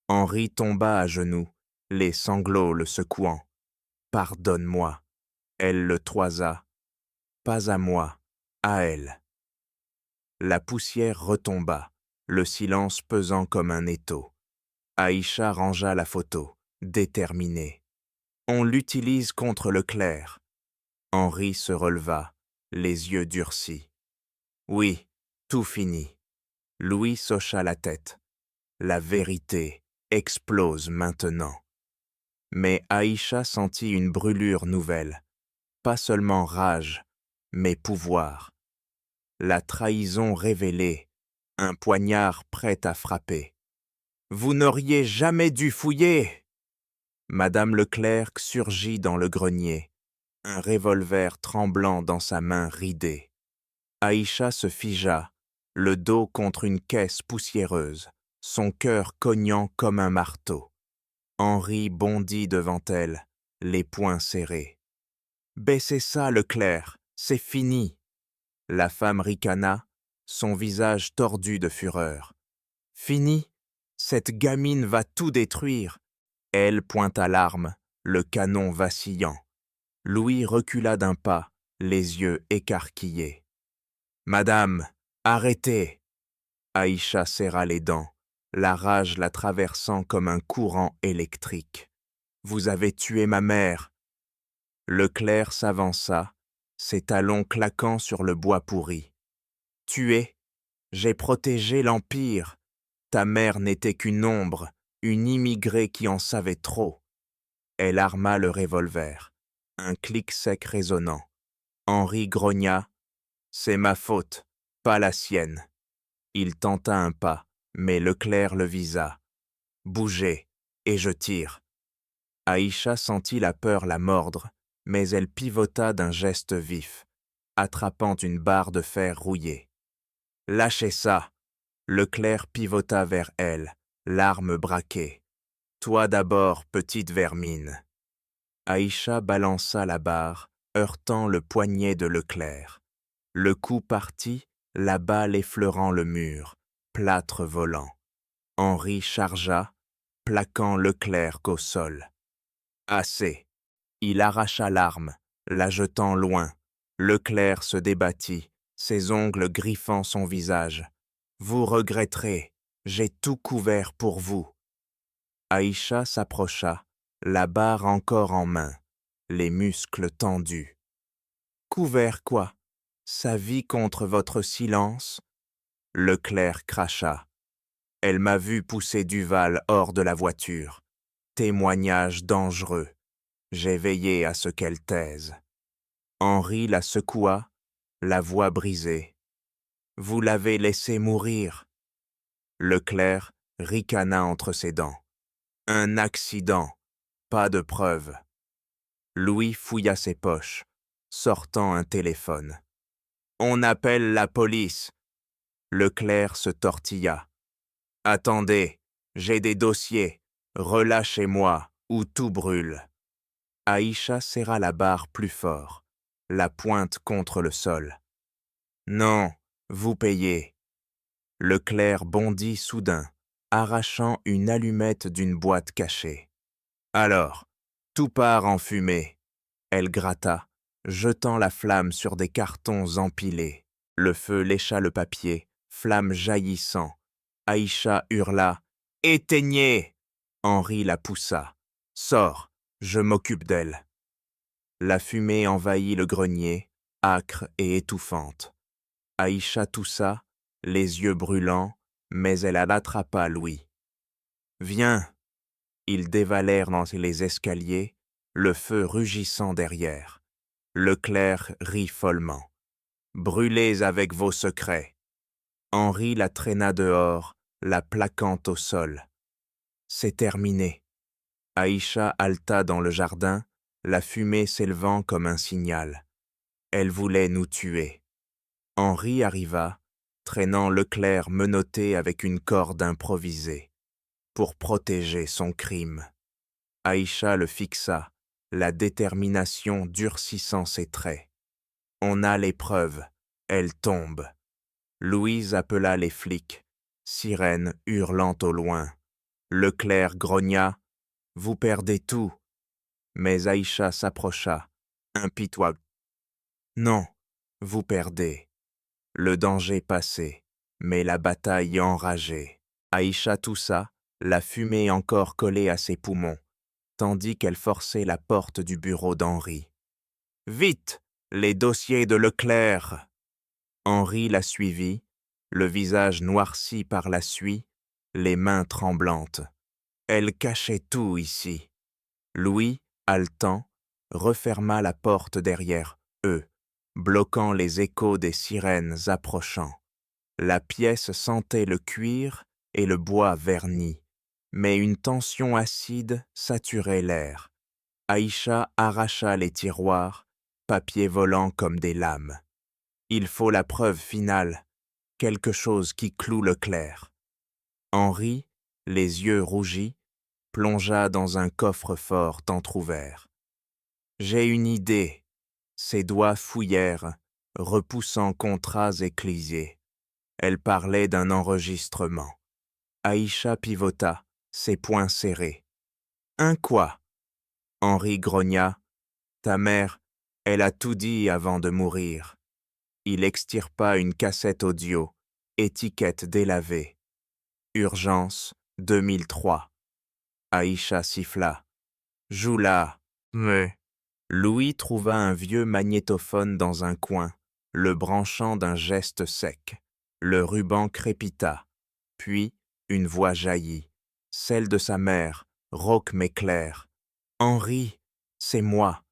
Henri tomba à genoux, les sanglots le secouant. Pardonne-moi. Elle le toisa. Pas à moi, à elle. La poussière retomba, le silence pesant comme un étau. Aïcha rangea la photo, déterminée. On l'utilise contre Leclerc. Henri se releva, les yeux durcis. Oui, tout fini. Louis hocha la tête. La vérité explose maintenant. Mais Aïcha sentit une brûlure nouvelle. Pas seulement rage, mais pouvoir. La trahison révélée, un poignard prêt à frapper. Vous n'auriez jamais dû fouiller! Madame Leclerc surgit dans le grenier, un revolver tremblant dans sa main ridée. Aïcha se figea, le dos contre une caisse poussiéreuse, son cœur cognant comme un marteau. Henri bondit devant elle, les poings serrés. « Baissez ça, Leclerc, c'est fini !» La femme ricana, son visage tordu de fureur. « Fini? Cette gamine va tout détruire !» Elle pointa l'arme, le canon vacillant. Louis recula d'un pas, les yeux écarquillés. « Madame, arrêtez !» Aïcha serra les dents, la rage la traversant comme un courant électrique. « Vous avez tué ma mère !» Leclerc s'avança, ses talons claquant sur le bois pourri. « Tué? J'ai protégé l'Empire. Ta mère n'était qu'une ombre, une immigrée qui en savait trop. Elle arma le revolver. Un clic sec résonnant. Henri grogna. « C'est ma faute, pas la sienne. » Il tenta un pas, mais Leclerc le visa. « Bougez, et je tire. » Aïcha sentit la peur la mordre, mais elle pivota d'un geste vif, attrapant une barre de fer rouillée. « Lâchez ça !» Leclerc pivota vers elle, l'arme braquée. « Toi d'abord, petite vermine. » Aïcha balança la barre, heurtant le poignet de Leclerc. Le coup partit, la balle effleurant le mur, plâtre volant. Henri chargea, plaquant Leclerc au sol. Assez. Il arracha l'arme, la jetant loin. Leclerc se débattit, ses ongles griffant son visage. « Vous regretterez, j'ai tout couvert pour vous. » Aïcha s'approcha, la barre encore en main, les muscles tendus. « Couvert quoi? Sa vie contre votre silence ?» Leclerc cracha. « Elle m'a vu pousser Duval hors de la voiture. Témoignage dangereux. J'ai veillé à ce qu'elle taise. » Henri la secoua, la voix brisée. « Vous l'avez laissé mourir. » Leclerc ricana entre ses dents. « Un accident, pas de preuve. » Louis fouilla ses poches, sortant un téléphone. « On appelle la police. » Leclerc se tortilla. « Attendez, j'ai des dossiers. Relâchez-moi ou tout brûle. » Aïcha serra la barre plus fort, la pointe contre le sol. « Non, vous payez. » Leclerc bondit soudain, arrachant une allumette d'une boîte cachée. « Alors, tout part en fumée. » Elle gratta, jetant la flamme sur des cartons empilés. Le feu lécha le papier, flamme jaillissant. Aïcha hurla. « Éteignez !» Henri la poussa. « Sors, je m'occupe d'elle. » La fumée envahit le grenier, âcre et étouffante. Aïcha toussa, les yeux brûlants, mais elle l'attrapa Louis. « Viens !» Ils dévalèrent dans les escaliers, le feu rugissant derrière. Leclerc rit follement. « Brûlez avec vos secrets. » Henri la traîna dehors, la plaquant au sol. « C'est terminé. » Aïcha halta dans le jardin, la fumée s'élevant comme un signal. Elle voulait nous tuer. Henri arriva, traînant Leclerc menotté avec une corde improvisée, pour protéger son crime. Aïcha le fixa, la détermination durcissant ses traits. On a les preuves, elle tombe. Louise appela les flics, sirène hurlant au loin. Leclerc grogna. « Vous perdez tout. » Mais Aïcha s'approcha, impitoyable. « Non, vous perdez. » Le danger passé, mais la bataille enragée. Aïcha toussa, la fumée encore collée à ses poumons, tandis qu'elle forçait la porte du bureau d'Henri. « Vite, les dossiers de Leclerc !» Henri la suivit, le visage noirci par la suie, les mains tremblantes. Elle cachait tout ici. Louis, haletant, referma la porte derrière eux, bloquant les échos des sirènes approchant. La pièce sentait le cuir et le bois verni, mais une tension acide saturait l'air. Aïcha arracha les tiroirs, papier volant comme des lames. Il faut la preuve finale, quelque chose qui cloue Leclerc. Henri, les yeux rougis, plongea dans un coffre-fort entr'ouvert. « J'ai une idée. » Ses doigts fouillèrent, repoussant contrats éclisés. Elle parlait d'un enregistrement. Aïcha pivota, ses poings serrés. « Un quoi ?» Henri grogna. « Ta mère, elle a tout dit avant de mourir. » Il extirpa une cassette audio, étiquette délavée. Urgence 2003. Aïcha siffla. « Joue-la. » Mais... Louis trouva un vieux magnétophone dans un coin, le branchant d'un geste sec. Le ruban crépita. Puis, une voix jaillit, celle de sa mère, rauque mais claire. Henri, c'est moi.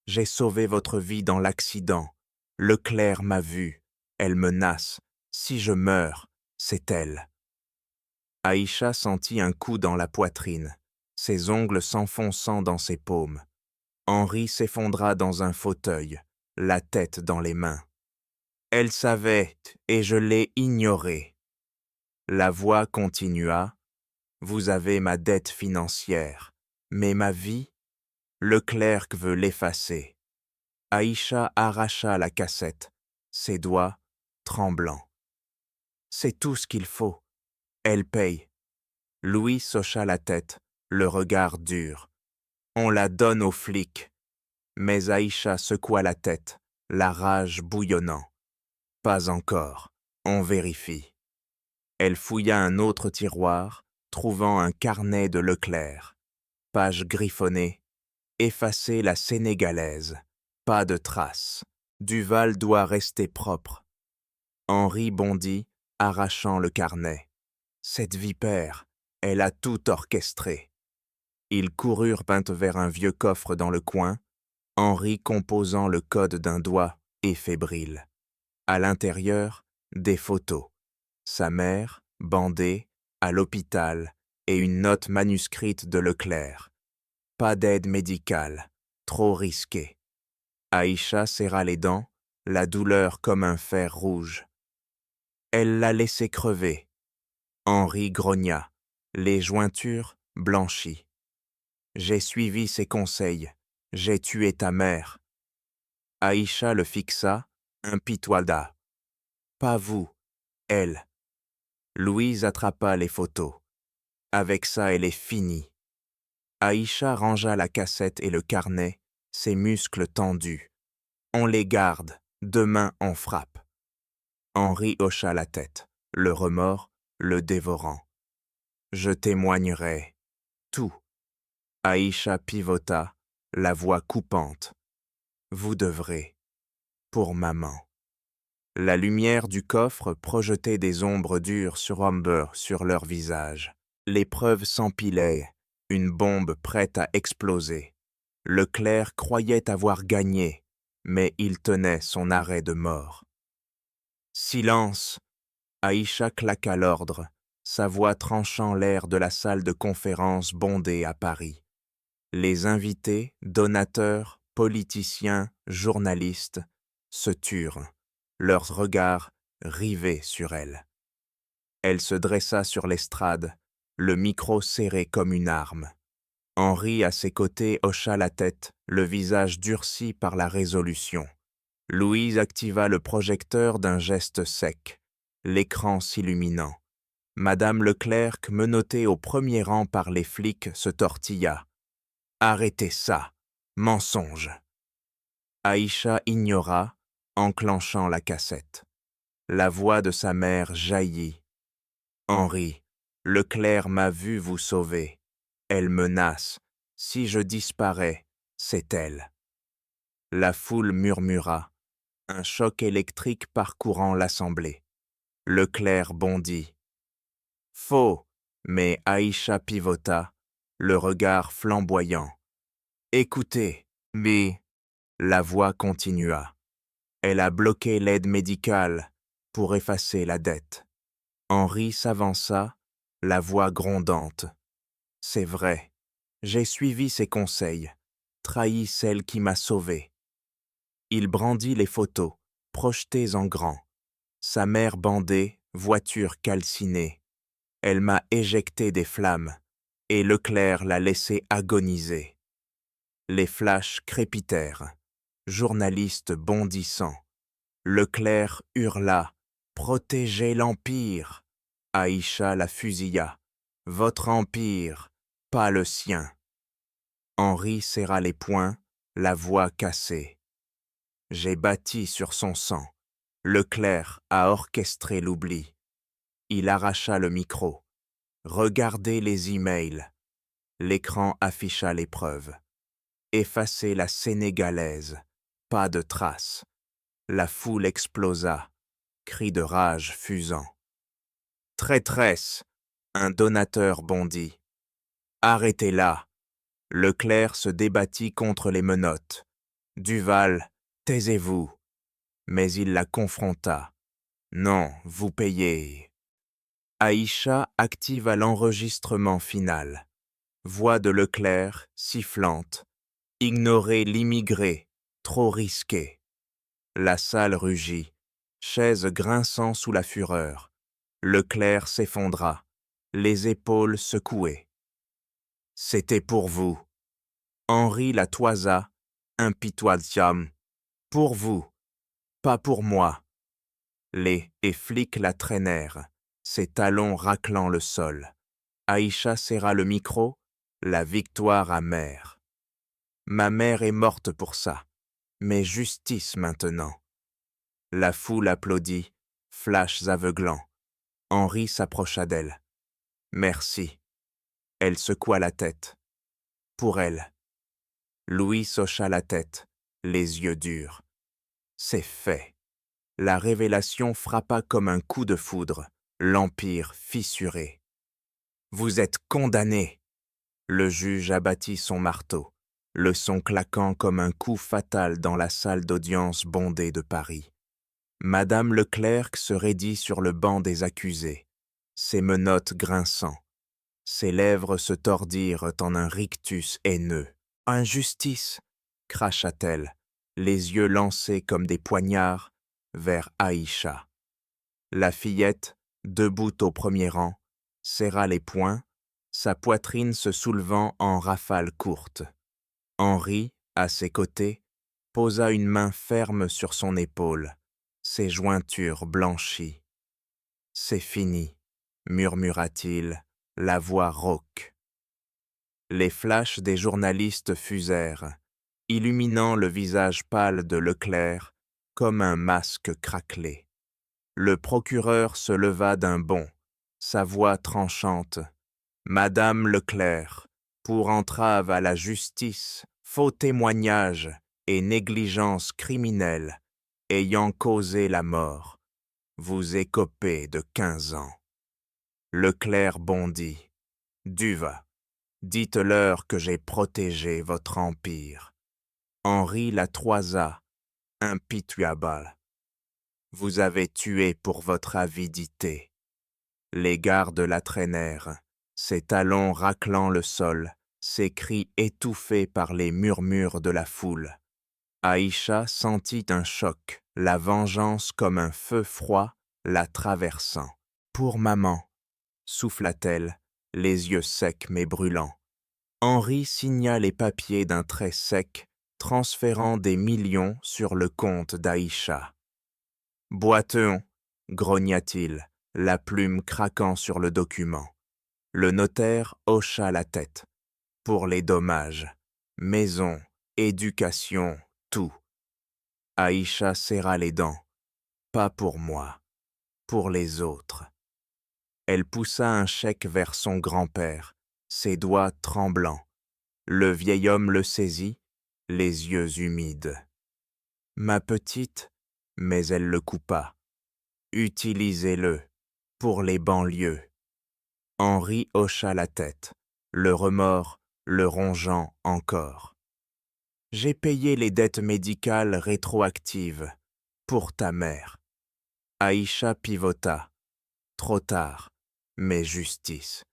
J'ai sauvé votre vie dans l'accident. Leclerc m'a vu. Elle menace. Si je meurs, c'est elle. Aïcha sentit un coup dans la poitrine, ses ongles s'enfonçant dans ses paumes. Henri s'effondra dans un fauteuil, la tête dans les mains. Elle savait, et je l'ai ignorée. La voix continua. Vous avez ma dette financière, mais ma vie, Leclerc veut l'effacer. Aïcha arracha la cassette, ses doigts tremblants. C'est tout ce qu'il faut. Elle paye. Louis hocha la tête, le regard dur. On la donne aux flics. Mais Aïcha secoua la tête, la rage bouillonnant. Pas encore, on vérifie. Elle fouilla un autre tiroir, trouvant un carnet de Leclerc. Page griffonnée. Effacer la sénégalaise. Pas de traces. Duval doit rester propre. Henri bondit, arrachant le carnet. Cette vipère, elle a tout orchestré. Ils coururent vers un vieux coffre dans le coin, Henri composant le code d'un doigt et fébrile. À l'intérieur, des photos. Sa mère, bandée, à l'hôpital, et une note manuscrite de Leclerc. Pas d'aide médicale, trop risqué. Aïcha serra les dents, la douleur comme un fer rouge. Elle l'a laissé crever. Henri grogna, les jointures blanchies. J'ai suivi ses conseils, j'ai tué ta mère. Aïcha le fixa, impitoyable. Pas vous, elle. Louise attrapa les photos. Avec ça, elle est finie. Aïcha rangea la cassette et le carnet, ses muscles tendus. On les garde, demain on frappe. Henri hocha la tête, le remords le dévorant. Je témoignerai. Tout. Aïcha pivota, la voix coupante. Vous devrez. Pour maman. La lumière du coffre projetait des ombres dures sur leur visage. L'épreuve s'empilait, une bombe prête à exploser. Leclerc croyait avoir gagné, mais il tenait son arrêt de mort. Silence! Aïcha claqua l'ordre, sa voix tranchant l'air de la salle de conférence bondée à Paris. Les invités, donateurs, politiciens, journalistes se turent, leurs regards rivés sur elle. Elle se dressa sur l'estrade, le micro serré comme une arme. Henri, à ses côtés, hocha la tête, le visage durci par la résolution. Louise activa le projecteur d'un geste sec, l'écran s'illuminant. Madame Leclerc, menottée au premier rang par les flics, se tortilla. « Arrêtez ça! Mensonge !» Aïcha ignora, enclenchant la cassette. La voix de sa mère jaillit. « Henri, Leclerc m'a vu vous sauver. Elle menace. Si je disparais, c'est elle. » La foule murmura, un choc électrique parcourant l'assemblée. Leclerc bondit. Faux, mais Aïcha pivota, le regard flamboyant. Écoutez, mais... La voix continua. Elle a bloqué l'aide médicale pour effacer la dette. Henri s'avança, la voix grondante. C'est vrai, j'ai suivi ses conseils, trahi celle qui m'a sauvé. Il brandit les photos, projetées en grand. Sa mère bandée, voiture calcinée. Elle m'a éjecté des flammes, et Leclerc l'a laissé agoniser. Les flashs crépitèrent. Journaliste bondissant. Leclerc hurla « Protégez l'Empire !» Aïcha la fusilla. « Votre Empire, pas le sien !» Henri serra les poings, la voix cassée. « J'ai bâti sur son sang. Leclerc a orchestré l'oubli. » Il arracha le micro. « Regardez les emails. » L'écran afficha l'épreuve. « Effacez la sénégalaise. Pas de traces. » La foule explosa. Cris de rage fusant. « Traîtresse !» Un donateur bondit. « Arrêtez-la ! Leclerc se débattit contre les menottes. Duval, taisez-vous. Mais il la confronta. Non, vous payez. Aïcha activa l'enregistrement final. Voix de Leclerc, sifflante. Ignorer l'immigré, trop risqué. La salle rugit, chaise grinçant sous la fureur. Leclerc s'effondra, les épaules secouées. C'était pour vous. Henri la toisa, impitoyable. Pour vous, pas pour moi. Les et flics la traînèrent, ses talons raclant le sol. Aïcha serra le micro, la victoire amère. Ma mère est morte pour ça, mais justice maintenant. La foule applaudit, flashs aveuglants. Henri s'approcha d'elle. Merci. Elle secoua la tête. Pour elle. Louis hocha la tête, les yeux durs. C'est fait. La révélation frappa comme un coup de foudre, l'empire fissuré. Vous êtes condamné. Le juge abattit son marteau, le son claquant comme un coup fatal dans la salle d'audience bondée de Paris. Madame Leclerc se raidit sur le banc des accusés, ses menottes grinçant. Ses lèvres se tordirent en un rictus haineux. « Injustice !» cracha-t-elle, les yeux lancés comme des poignards vers Aïcha. La fillette, debout au premier rang, serra les poings, sa poitrine se soulevant en rafales courtes. Henri, à ses côtés, posa une main ferme sur son épaule, ses jointures blanchies. « C'est fini », murmura-t-il, la voix rauque. Les flashs des journalistes fusèrent, illuminant le visage pâle de Leclerc comme un masque craquelé. Le procureur se leva d'un bond, sa voix tranchante. « Madame Leclerc, pour entrave à la justice, faux témoignage et négligence criminelle ayant causé la mort, vous écopez de 15 ans. » Leclerc bondit. « Duva, dites-leur que j'ai protégé votre empire. » Henri la toisa, impitoyable. « Vous avez tué pour votre avidité. » Les gardes la traînèrent, ses talons raclant le sol, ses cris étouffés par les murmures de la foule. Aïcha sentit un choc, la vengeance comme un feu froid la traversant. « Pour maman !» souffla-t-elle, les yeux secs mais brûlants. Henri signa les papiers d'un trait sec, transférant des millions sur le compte d'Aïcha. « Boiteux !» grogna-t-il, la plume craquant sur le document. Le notaire hocha la tête. « Pour les dommages. Maison, éducation, tout. » Aïcha serra les dents. « Pas pour moi, pour les autres. » Elle poussa un chèque vers son grand-père, ses doigts tremblants. Le vieil homme le saisit, les yeux humides. « Ma petite », mais elle le coupa. « Utilisez-le, pour les banlieues. » Henri hocha la tête, le remords le rongeant encore. « J'ai payé les dettes médicales rétroactives, pour ta mère. » Aïcha pivota. Trop tard, mais justice.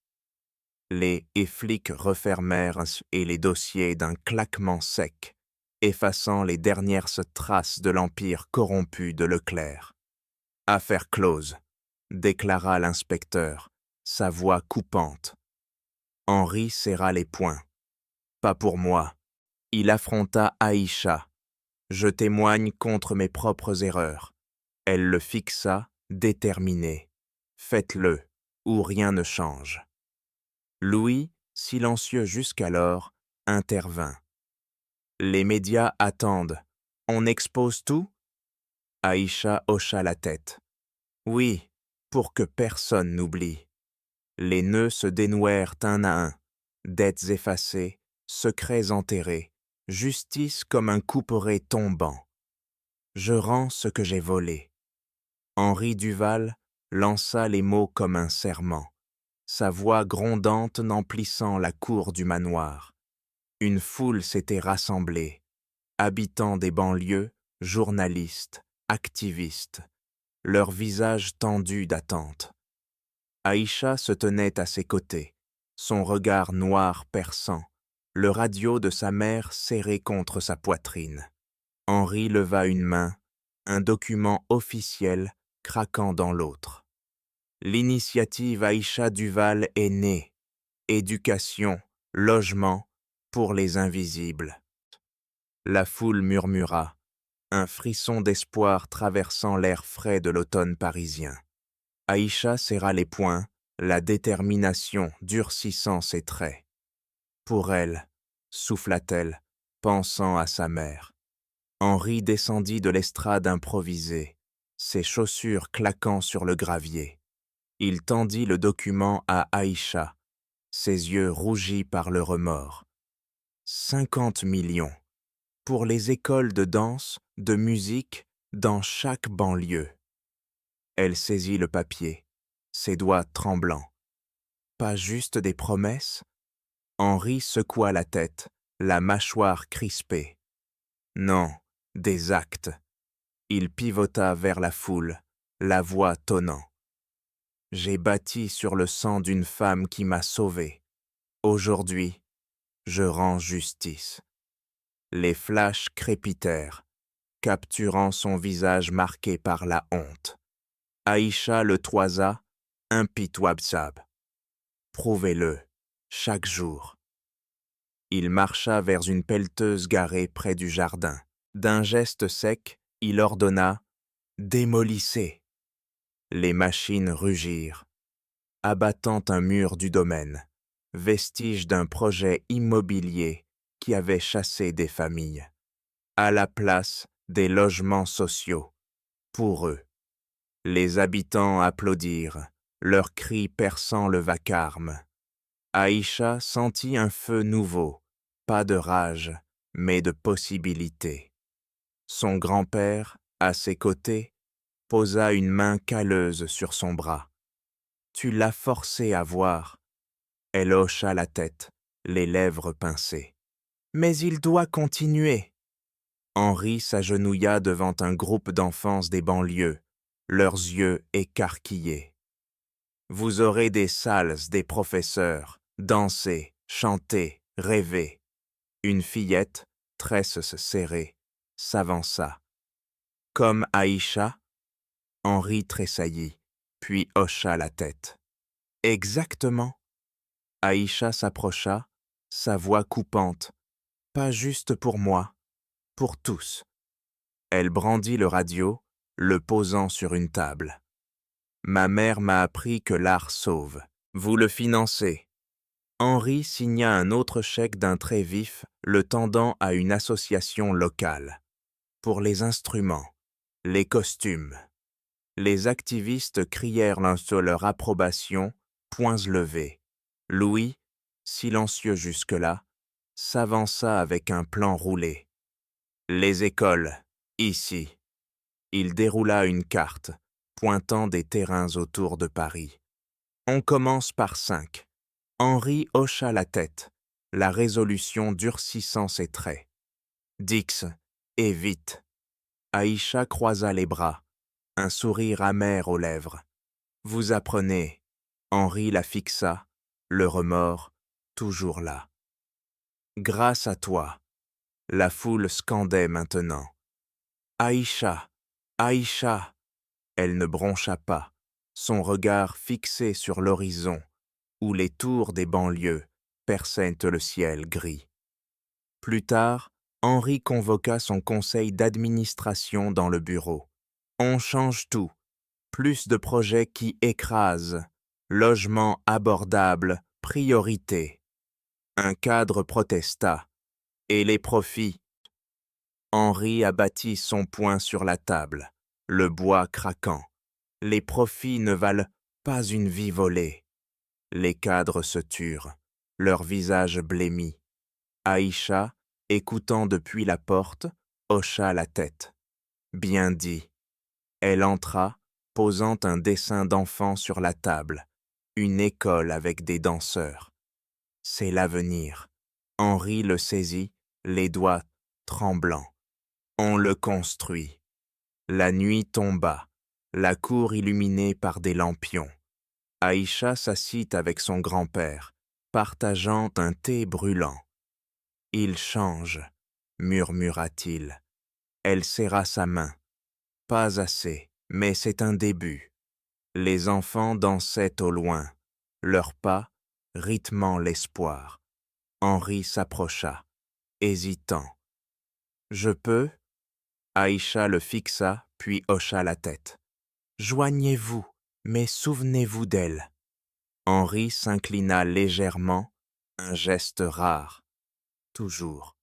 Les flics refermèrent et les dossiers d'un claquement sec, effaçant les dernières traces de l'empire corrompu de Leclerc. « Affaire close », déclara l'inspecteur, sa voix coupante. Henri serra les poings. « Pas pour moi. » Il affronta Aïcha. « Je témoigne contre mes propres erreurs. » Elle le fixa, déterminée. « Faites-le, ou rien ne change. » Louis, silencieux jusqu'alors, intervint. « Les médias attendent. On expose tout ?» Aïcha hocha la tête. « Oui, pour que personne n'oublie. » Les nœuds se dénouèrent un à un, dettes effacées, secrets enterrés, justice comme un couperet tombant. « Je rends ce que j'ai volé. » Henri Duval lança les mots comme un serment, sa voix grondante n'emplissant la cour du manoir. Une foule s'était rassemblée, habitants des banlieues, journalistes, activistes, leurs visages tendus d'attente. Aïcha se tenait à ses côtés, son regard noir perçant, le radio de sa mère serré contre sa poitrine. Henri leva une main, un document officiel craquant dans l'autre. L'initiative Aïcha Duval est née. Éducation, logement, pour les invisibles. La foule murmura, un frisson d'espoir traversant l'air frais de l'automne parisien. Aïcha serra les poings, la détermination durcissant ses traits. Pour elle, souffla-t-elle, pensant à sa mère. Henri descendit de l'estrade improvisée, ses chaussures claquant sur le gravier. Il tendit le document à Aïcha, ses yeux rougis par le remords. 50 millions pour les écoles de danse, de musique, dans chaque banlieue. Elle saisit le papier, ses doigts tremblants. Pas juste des promesses? Henri secoua la tête, la mâchoire crispée. Non, des actes. Il pivota vers la foule, la voix tonnant. J'ai bâti sur le sang d'une femme qui m'a sauvé. Aujourd'hui, je rends justice. Les flashs crépitèrent, capturant son visage marqué par la honte. Aïcha le toisa, impitoyable. Prouvez-le, chaque jour. Il marcha vers une pelleteuse garée près du jardin. D'un geste sec, il ordonna « Démolissez !» Les machines rugirent, abattant un mur du domaine, vestige d'un projet immobilier qui avait chassé des familles. À la place, des logements sociaux, pour eux. Les habitants applaudirent, leurs cris perçant le vacarme. Aïcha sentit un feu nouveau, pas de rage, mais de possibilité. Son grand-père, à ses côtés, posa une main calleuse sur son bras. « Tu l'as forcé à voir. » Elle hocha la tête, les lèvres pincées. « Mais il doit continuer. » Henri s'agenouilla devant un groupe d'enfants des banlieues, leurs yeux écarquillés. « Vous aurez des salles, des professeurs, danser, chanter, rêver. » Une fillette, tresses serrées, s'avança. « Comme Aïcha ?» Henri tressaillit, puis hocha la tête. « Exactement. » Aïcha s'approcha, sa voix coupante. « Pas juste pour moi, pour tous. » Elle brandit le radio, le posant sur une table. « Ma mère m'a appris que l'art sauve. Vous le financez. » Henri signa un autre chèque d'un trait vif, le tendant à une association locale. Pour les instruments, les costumes. Les activistes crièrent leur approbation, poings levés. Louis, silencieux jusque-là, s'avança avec un plan roulé. Les écoles, ici. Il déroula une carte, pointant des terrains autour de Paris. On commence par 5. Henri hocha la tête, la résolution durcissant ses traits. Dix, et vite. Aïcha croisa les bras, un sourire amer aux lèvres. Vous apprenez. Henri la fixa, le remords, toujours là. Grâce à toi. La foule scandait maintenant. Aïcha, Aïcha. Elle ne broncha pas, son regard fixé sur l'horizon, où les tours des banlieues perçaient le ciel gris. Plus tard, Henri convoqua son conseil d'administration dans le bureau. On change tout. Plus de projets qui écrasent. Logement abordable, priorité. Un cadre protesta. Et les profits? Henri abattit son poing sur la table, le bois craquant. Les profits ne valent pas une vie volée. Les cadres se turent, leurs visages blêmis. Aïcha, écoutant depuis la porte, hocha la tête. Bien dit. Elle entra, posant un dessin d'enfant sur la table. Une école avec des danseurs. C'est l'avenir. Henri le saisit, les doigts tremblants. On le construit. La nuit tomba, la cour illuminée par des lampions. Aïcha s'assit avec son grand-père, partageant un thé brûlant. « Il change, murmura-t-il. Elle serra sa main. Pas assez, mais c'est un début. Les enfants dansaient au loin, leurs pas rythmant l'espoir. Henri s'approcha, hésitant. « Je peux ?» Aïcha le fixa, puis hocha la tête. « Joignez-vous, mais souvenez-vous d'elle. » Henri s'inclina légèrement, un geste rare. Toujours.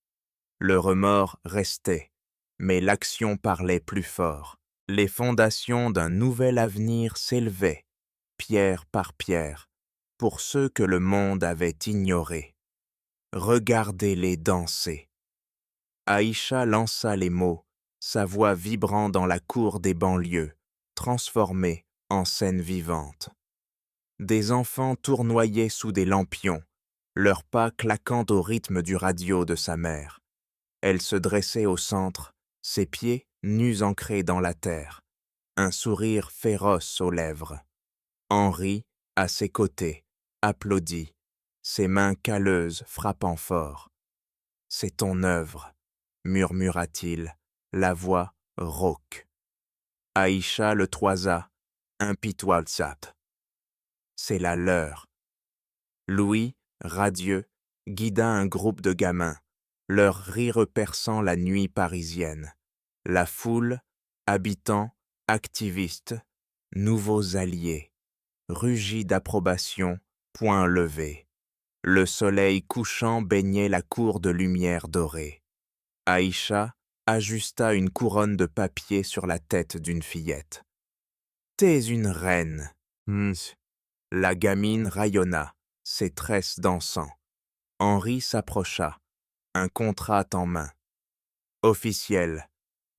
Le remords restait, mais l'action parlait plus fort. Les fondations d'un nouvel avenir s'élevaient, pierre par pierre, pour ceux que le monde avait ignorés. Regardez-les danser. Aïcha lança les mots, sa voix vibrant dans la cour des banlieues, transformée en scène vivante. Des enfants tournoyaient sous des lampions, leurs pas claquant au rythme du radio de sa mère. Elle se dressait au centre, ses pieds nus ancrés dans la terre, un sourire féroce aux lèvres. Henri, à ses côtés, applaudit, ses mains calleuses frappant fort. « C'est ton œuvre », murmura-t-il, la voix rauque. Aïcha le toisa, impitoyable. « C'est la leur. » Louis, radieux, guida un groupe de gamins, leur rire perçant la nuit parisienne. La foule, habitants, activistes, nouveaux alliés, rugit d'approbation, poings levés. Le soleil couchant baignait la cour de lumière dorée. Aïcha ajusta une couronne de papier sur la tête d'une fillette. « T'es une reine. » La gamine rayonna, ses tresses dansant. Henri s'approcha, un contrat en main. « Officiel,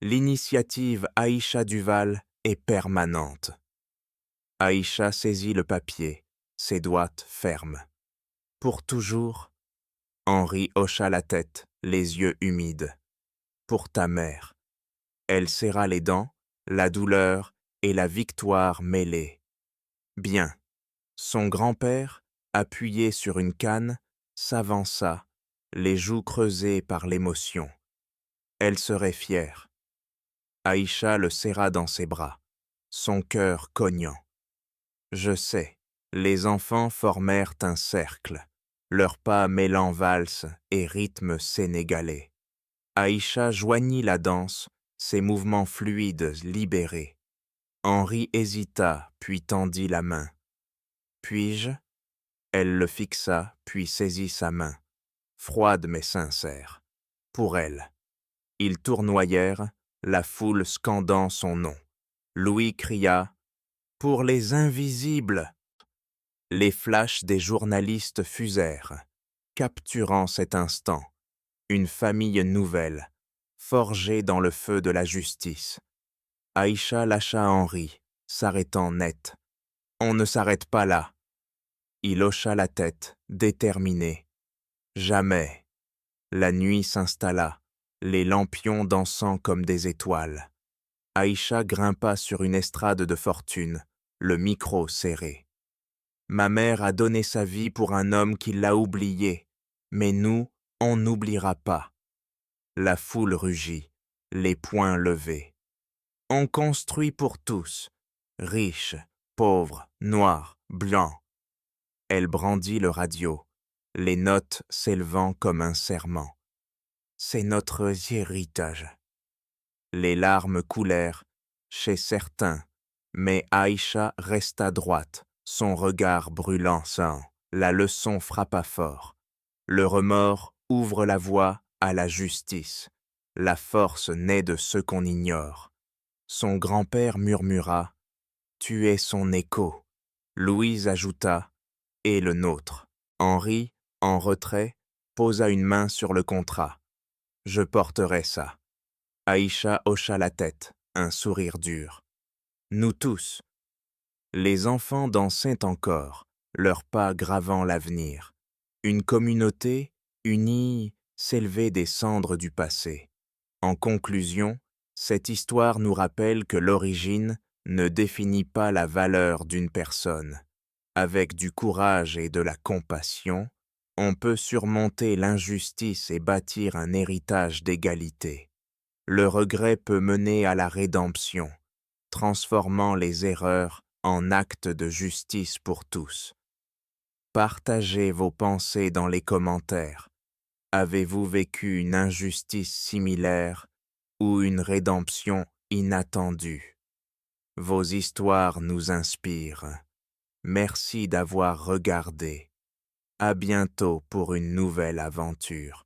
l'initiative Aïcha Duval est permanente. » Aïcha saisit le papier, ses doigts fermes. « Pour toujours ?» Henri hocha la tête, les yeux humides. « Pour ta mère. » Elle serra les dents, la douleur et la victoire mêlées. « Bien. » Son grand-père, appuyé sur une canne, s'avança, les joues creusées par l'émotion. Elle serait fière. Aïcha le serra dans ses bras, son cœur cognant. Je sais, les enfants formèrent un cercle, leurs pas mêlant valse et rythme sénégalais. Aïcha joignit la danse, ses mouvements fluides libérés. Henri hésita, puis tendit la main. Puis-je ? Elle le fixa, puis saisit sa main, froide mais sincère. Pour elle. Ils tournoyèrent, la foule scandant son nom. Louis cria « Pour les invisibles !» Les flashs des journalistes fusèrent, capturant cet instant, une famille nouvelle, forgée dans le feu de la justice. Aïcha lâcha Henri, s'arrêtant net. « On ne s'arrête pas là. » Il hocha la tête, déterminé. « Jamais. » La nuit s'installa, les lampions dansant comme des étoiles. Aïcha grimpa sur une estrade de fortune, le micro serré. « Ma mère a donné sa vie pour un homme qui l'a oublié, mais nous, on n'oubliera pas. » La foule rugit, les poings levés. « On construit pour tous, riches, pauvres, noirs, blancs. » Elle brandit le radio, les notes s'élevant comme un serment. « C'est notre héritage. » Les larmes coulèrent, chez certains, mais Aïcha resta droite, son regard brûlant sang. La leçon frappa fort. Le remords ouvre la voie à la justice. La force naît de ce qu'on ignore. Son grand-père murmura « Tu es son écho ». Louise ajouta « Et le nôtre ». Henri, en retrait, posa une main sur le contrat. « Je porterai ça. » Aïcha hocha la tête, un sourire dur. « Nous tous. » Les enfants dansaient encore, leurs pas gravant l'avenir. Une communauté, unis, s'élever des cendres du passé. En conclusion, cette histoire nous rappelle que l'origine ne définit pas la valeur d'une personne. Avec du courage et de la compassion, on peut surmonter l'injustice et bâtir un héritage d'égalité. Le regret peut mener à la rédemption, transformant les erreurs en actes de justice pour tous. Partagez vos pensées dans les commentaires. Avez-vous vécu une injustice similaire ou une rédemption inattendue? Vos histoires nous inspirent. Merci d'avoir regardé. À bientôt pour une nouvelle aventure.